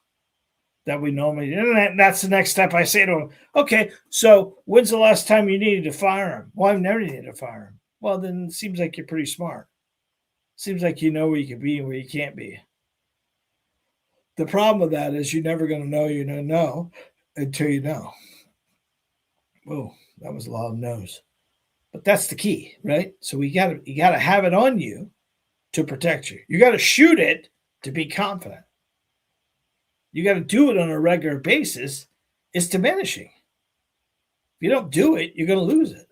Speaker 1: that we normally, and that's the next step. I say to them, okay, so when's the last time you needed a firearm? Well, I've never needed a firearm. Well, then it seems like you're pretty smart. Seems like you know where you can be and where you can't be. The problem with that is you're never going to know you're going to know until you know. Whoa, that was a lot of no's. But that's the key, right? So you gotta have it on you to protect you. You got to shoot it to be confident. You got to do it on a regular basis. It's diminishing. If you don't do it, you're going to lose it.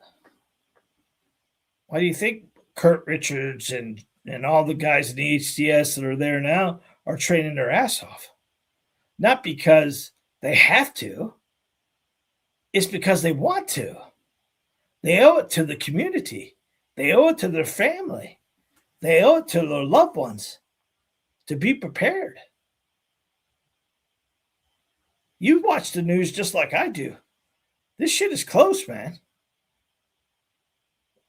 Speaker 1: Why do you think Kurt Richards and all the guys in the HTS that are there now are training their ass off? Not because they have to. It's because they want to. They owe it to the community. They owe it to their family. They owe it to their loved ones to be prepared. You watch the news just like I do. This shit is close, man.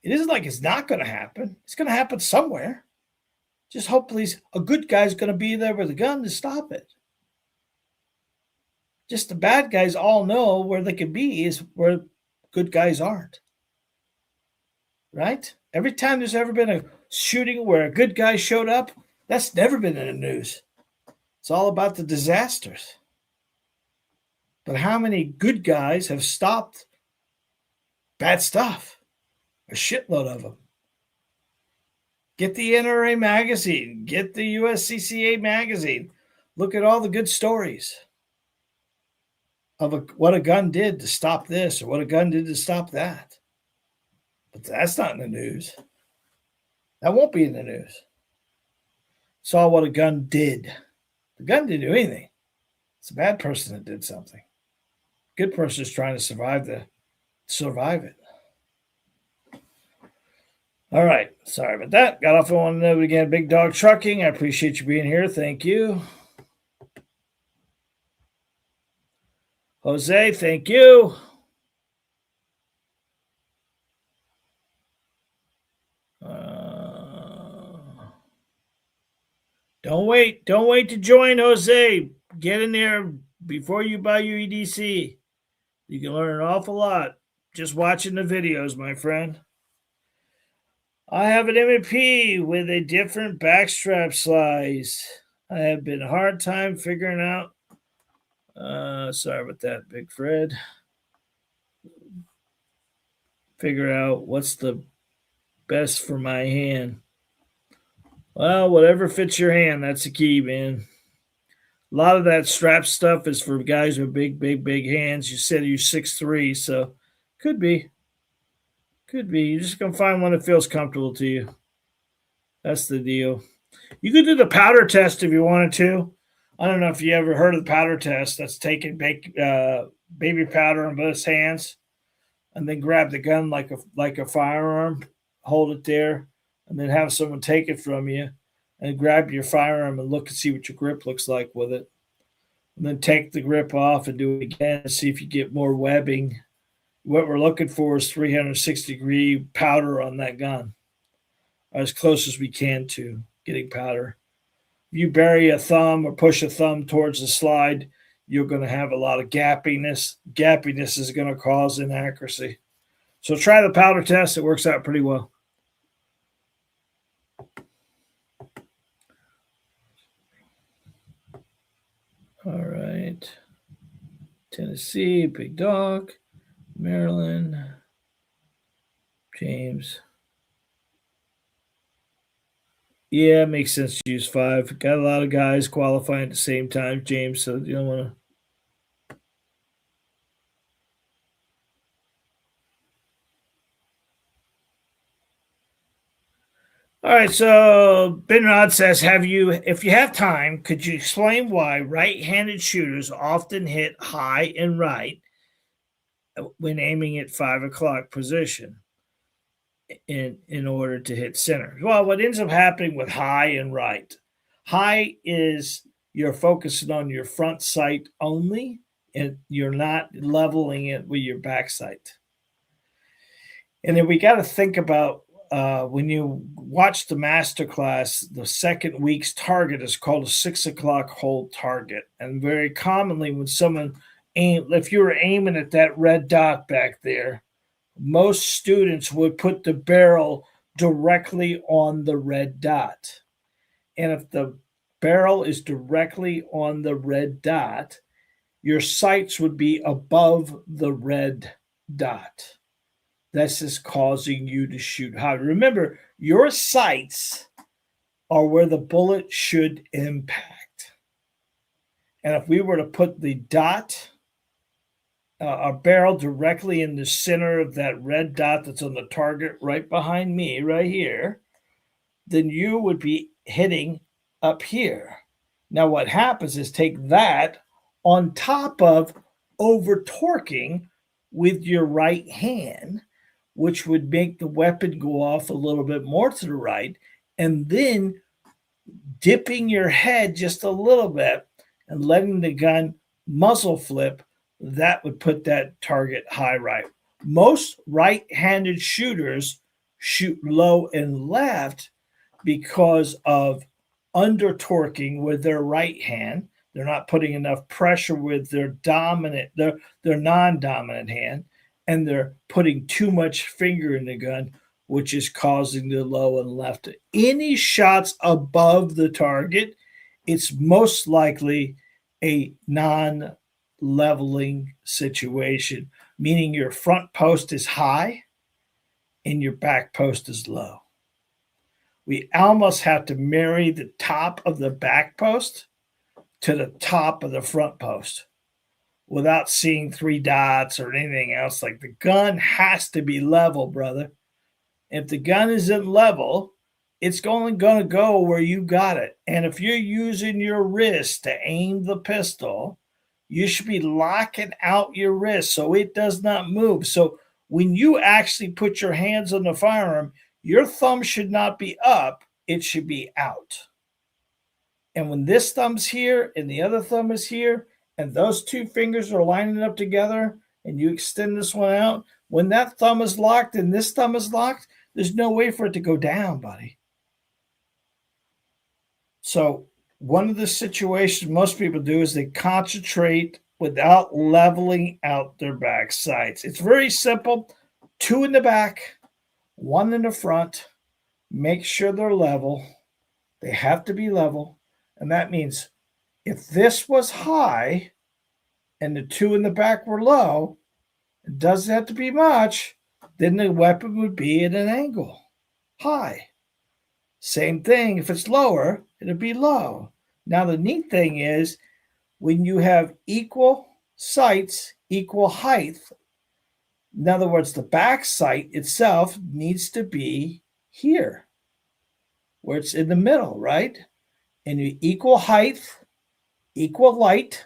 Speaker 1: It isn't like it's not going to happen. It's going to happen somewhere. Just hopefully a good guy's going to be there with a gun to stop it. Just the bad guys all know where they can be is where good guys aren't. Right? Every time there's ever been a shooting where a good guy showed up, that's never been in the news. It's all about the disasters. But how many good guys have stopped bad stuff? A shitload of them. Get the NRA magazine. Get the USCCA magazine. Look at all the good stories. of what a gun did to stop this or what a gun did to stop that. But that's not in the news. That won't be in the news. Saw what a gun did. The gun didn't do anything. It's a bad person that did something. Good person is trying to survive it. All right. Sorry about that. Got off on one note again. Big Dog Trucking. I appreciate you being here. Thank you. Jose, thank you. Don't wait to join, Jose. Get in there before you buy your EDC. You can learn an awful lot just watching the videos, my friend. I have an M&P with a different backstrap size. I have been a hard time figuring out. Sorry about that, Big Fred. Figure out what's the best for my hand. Well, whatever fits your hand, that's the key, man. A lot of that strap stuff is for guys with big hands. You said you're 6'3", so could be. You're just going to find one that feels comfortable to you. That's the deal. You could do the powder test if you wanted to. I don't know if you ever heard of the powder test. That's taking baby powder on both hands and then grab the gun like a firearm, hold it there, and then have someone take it from you and grab your firearm and look and see what your grip looks like with it. And then take the grip off and do it again and see if you get more webbing. What we're looking for is 360-degree powder on that gun, as close as we can to getting powder. If you bury a thumb or push a thumb towards the slide, you're going to have a lot of gappiness. Gappiness is going to cause inaccuracy. So try the powder test. It works out pretty well. All right. Tennessee, Big Dog, Maryland, James. Yeah, it makes sense to use 5. Got a lot of guys qualifying at the same time, James, so you don't want to. All right, so Ben Rod says, if you have time, could you explain why right-handed shooters often hit high and right when aiming at 5 o'clock position in order to hit center? Well, what ends up happening with high and right, high is you're focusing on your front sight only, and you're not leveling it with your back sight. And then we got to think about when you watch the master class, the second week's target is called a 6 o'clock hold target. And very commonly when someone if you were aiming at that red dot back there, most students would put the barrel directly on the red dot. And if the barrel is directly on the red dot, your sights would be above the red dot. This is causing you to shoot high. Remember, your sights are where the bullet should impact. And if we were to put the dot, a barrel directly in the center of that red dot that's on the target right behind me, right here, then you would be hitting up here. Now, what happens is take that on top of over torquing with your right hand, which would make the weapon go off a little bit more to the right, and then dipping your head just a little bit and letting the gun muzzle flip, that would put that target high right. Most right-handed shooters shoot low and left because of under torquing with their right hand. They're not putting enough pressure with their non-dominant hand, and they're putting too much finger in the gun, which is causing the low and left. Any shots above the target, it's most likely a non-leveling situation, meaning your front post is high and your back post is low. We almost have to marry the top of the back post to the top of the front post. without seeing three dots or anything else. Like the gun has to be level, brother. If the gun isn't level, it's only going to go where you got it. And if you're using your wrist to aim the pistol, you should be locking out your wrist so it does not move. So when you actually put your hands on the firearm, your thumb should not be up, it should be out. And when this thumb's here and the other thumb is here, and those two fingers are lining up together, and you extend this one out, when that thumb is locked and this thumb is locked, there's no way for it to go down, buddy. So, one of the situations most people do is they concentrate without leveling out their back sights. It's very simple. Two in the back, one in the front. Make sure they're level. They have to be level. And that means if this was high and the two in the back were low, it doesn't have to be much, then the weapon would be at an angle, high. Same thing, if it's lower, it'll be low. Now, the neat thing is when you have equal sights, equal height, in other words, the back sight itself needs to be here, where it's in the middle, right? And you equal height, equal light.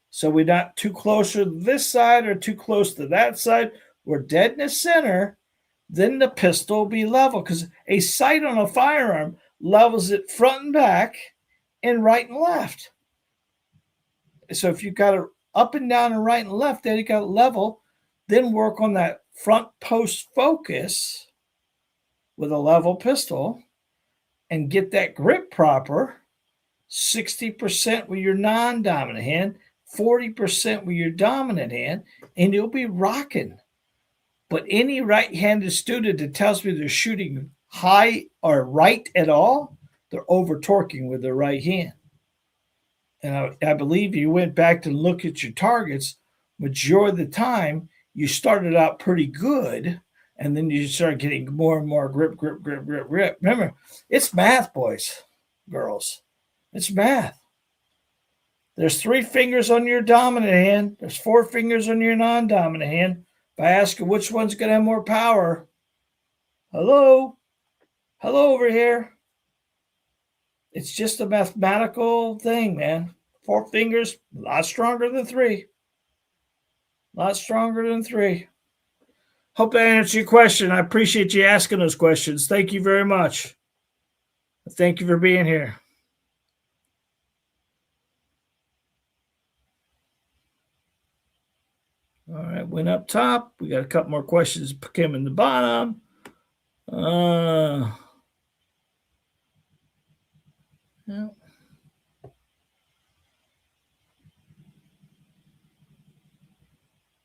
Speaker 1: So we're not too close to this side or too close to that side. We're dead in the center. Then the pistol will be level because a sight on a firearm levels it front and back and right and left. So if you've got it up and down and right and left, then you got it level. Then work on that front post focus with a level pistol and get that grip proper. 60% with your non-dominant hand, 40% with your dominant hand, and you'll be rocking. But any right-handed student that tells me they're shooting high or right at all, they're over-torquing with their right hand. And I believe you went back to look at your targets, majority of the time, you started out pretty good, and then you start getting more and more grip. Remember, it's math, boys, girls. It's math. There's 3 fingers on your dominant hand. There's 4 fingers on your non-dominant hand. If I ask you which one's going to have more power, hello over here. It's just a mathematical thing, man. 4 fingers, a lot stronger than 3. A lot stronger than 3. Hope that answers your question. I appreciate you asking those questions. Thank you very much. Thank you for being here. All right, went up top. We got a couple more questions came in the bottom. Yeah.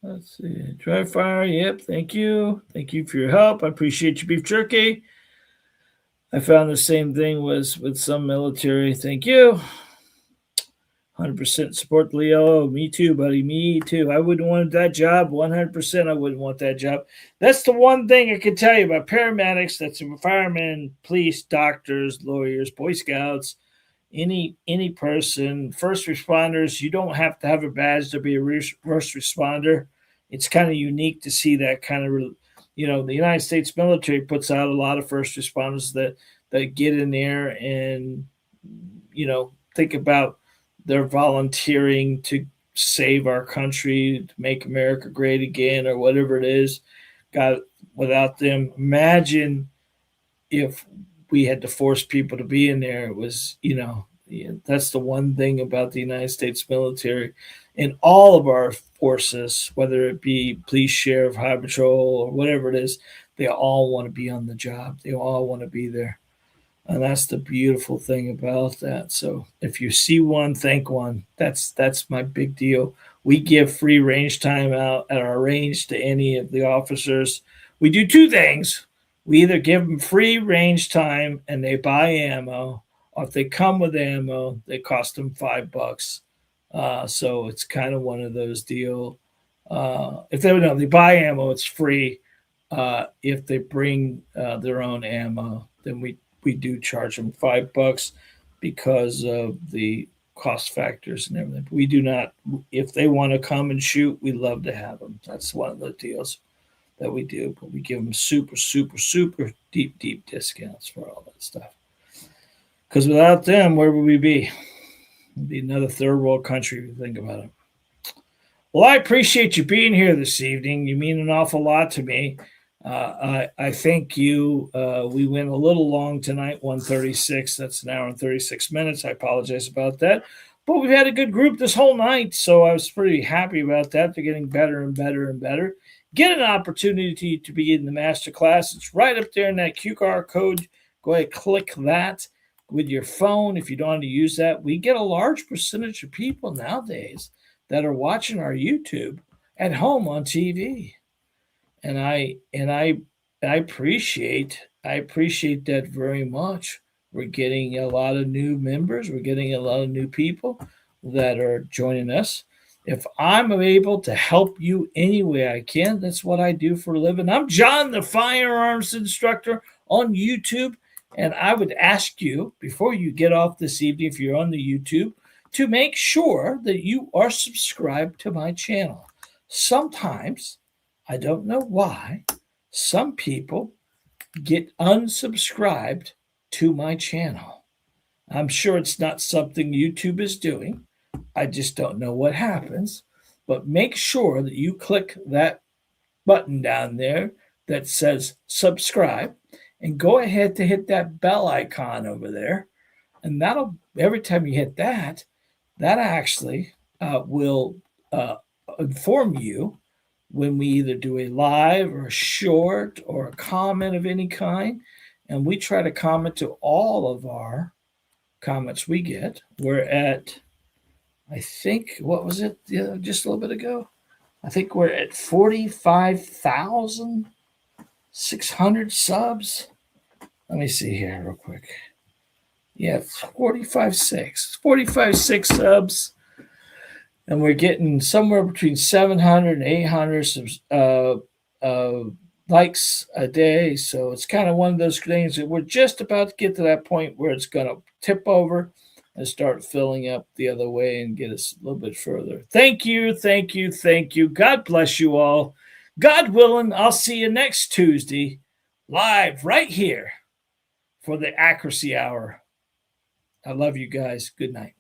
Speaker 1: Let's see. Dry fire. Yep. Thank you. Thank you for your help. I appreciate your beef jerky. I found the same thing was with some military. Thank you. 100% support Leo. Me too, buddy. Me too. I wouldn't want that job. 100% I wouldn't want that job. That's the one thing I can tell you about paramedics. That's firemen, police, doctors, lawyers, Boy Scouts, any person, first responders. You don't have to have a badge to be a first responder. It's kind of unique to see that kind of, the United States military puts out a lot of first responders that get in there and, think about they're volunteering to save our country, to make America great again, or whatever it is. God, without them, imagine if we had to force people to be in there. It was, that's the one thing about the United States military and all of our forces, whether it be police, sheriff, highway patrol, or whatever it is, they all want to be on the job. They all want to be there. And that's the beautiful thing about that. So if you see one, thank one. That's my big deal. We give free range time out at our range to any of the officers. We do 2 things. We either give them free range time and they buy ammo, or if they come with ammo, they cost them $5. So it's kind of one of those deal. If they buy ammo, it's free. If they bring their own ammo, then we do charge them $5 because of the cost factors and everything. We do not. If they want to come and shoot, we love to have them. That's one of the deals that we do. But we give them super, super, super deep discounts for all that stuff. Because without them, where would we be? We'd be another third world country if you think about it. Well, I appreciate you being here this evening. You mean an awful lot to me. I thank you. We went a little long tonight, 1:36. That's an hour and 36 minutes. I apologize about that. But we've had a good group this whole night, so I was pretty happy about that. They're getting better and better and better. Get an opportunity to be in the master class. It's right up there in that QR code. Go ahead, click that with your phone if you don't want to use that. We get a large percentage of people nowadays that are watching our YouTube at home on TV. And I appreciate that very much. We're getting a lot of new members. We're getting a lot of new people that are joining us. If I'm able to help you any way I can, that's what I do for a living. I'm John, the firearms instructor on YouTube. And I would ask you, before you get off this evening, if you're on the YouTube, to make sure that you are subscribed to my channel. Sometimes, I don't know why, some people get unsubscribed to my channel. I'm sure it's not something YouTube is doing. I just don't know what happens. But make sure that you click that button down there that says subscribe and go ahead to hit that bell icon over there. And that'll, every time you hit that, that actually will inform you when we either do a live or a short or a comment of any kind. And we try to comment to all of our comments we get. We're at, I think, what was it just a little bit ago? I think we're at 45,600 subs. Let me see here real quick. Yeah, 45.6 subs. And we're getting somewhere between 700 and 800 likes a day. So it's kind of one of those things that we're just about to get to that point where it's going to tip over and start filling up the other way and get us a little bit further. Thank you. God bless you all. God willing, I'll see you next Tuesday live right here for the Accuracy Hour. I love you guys. Good night.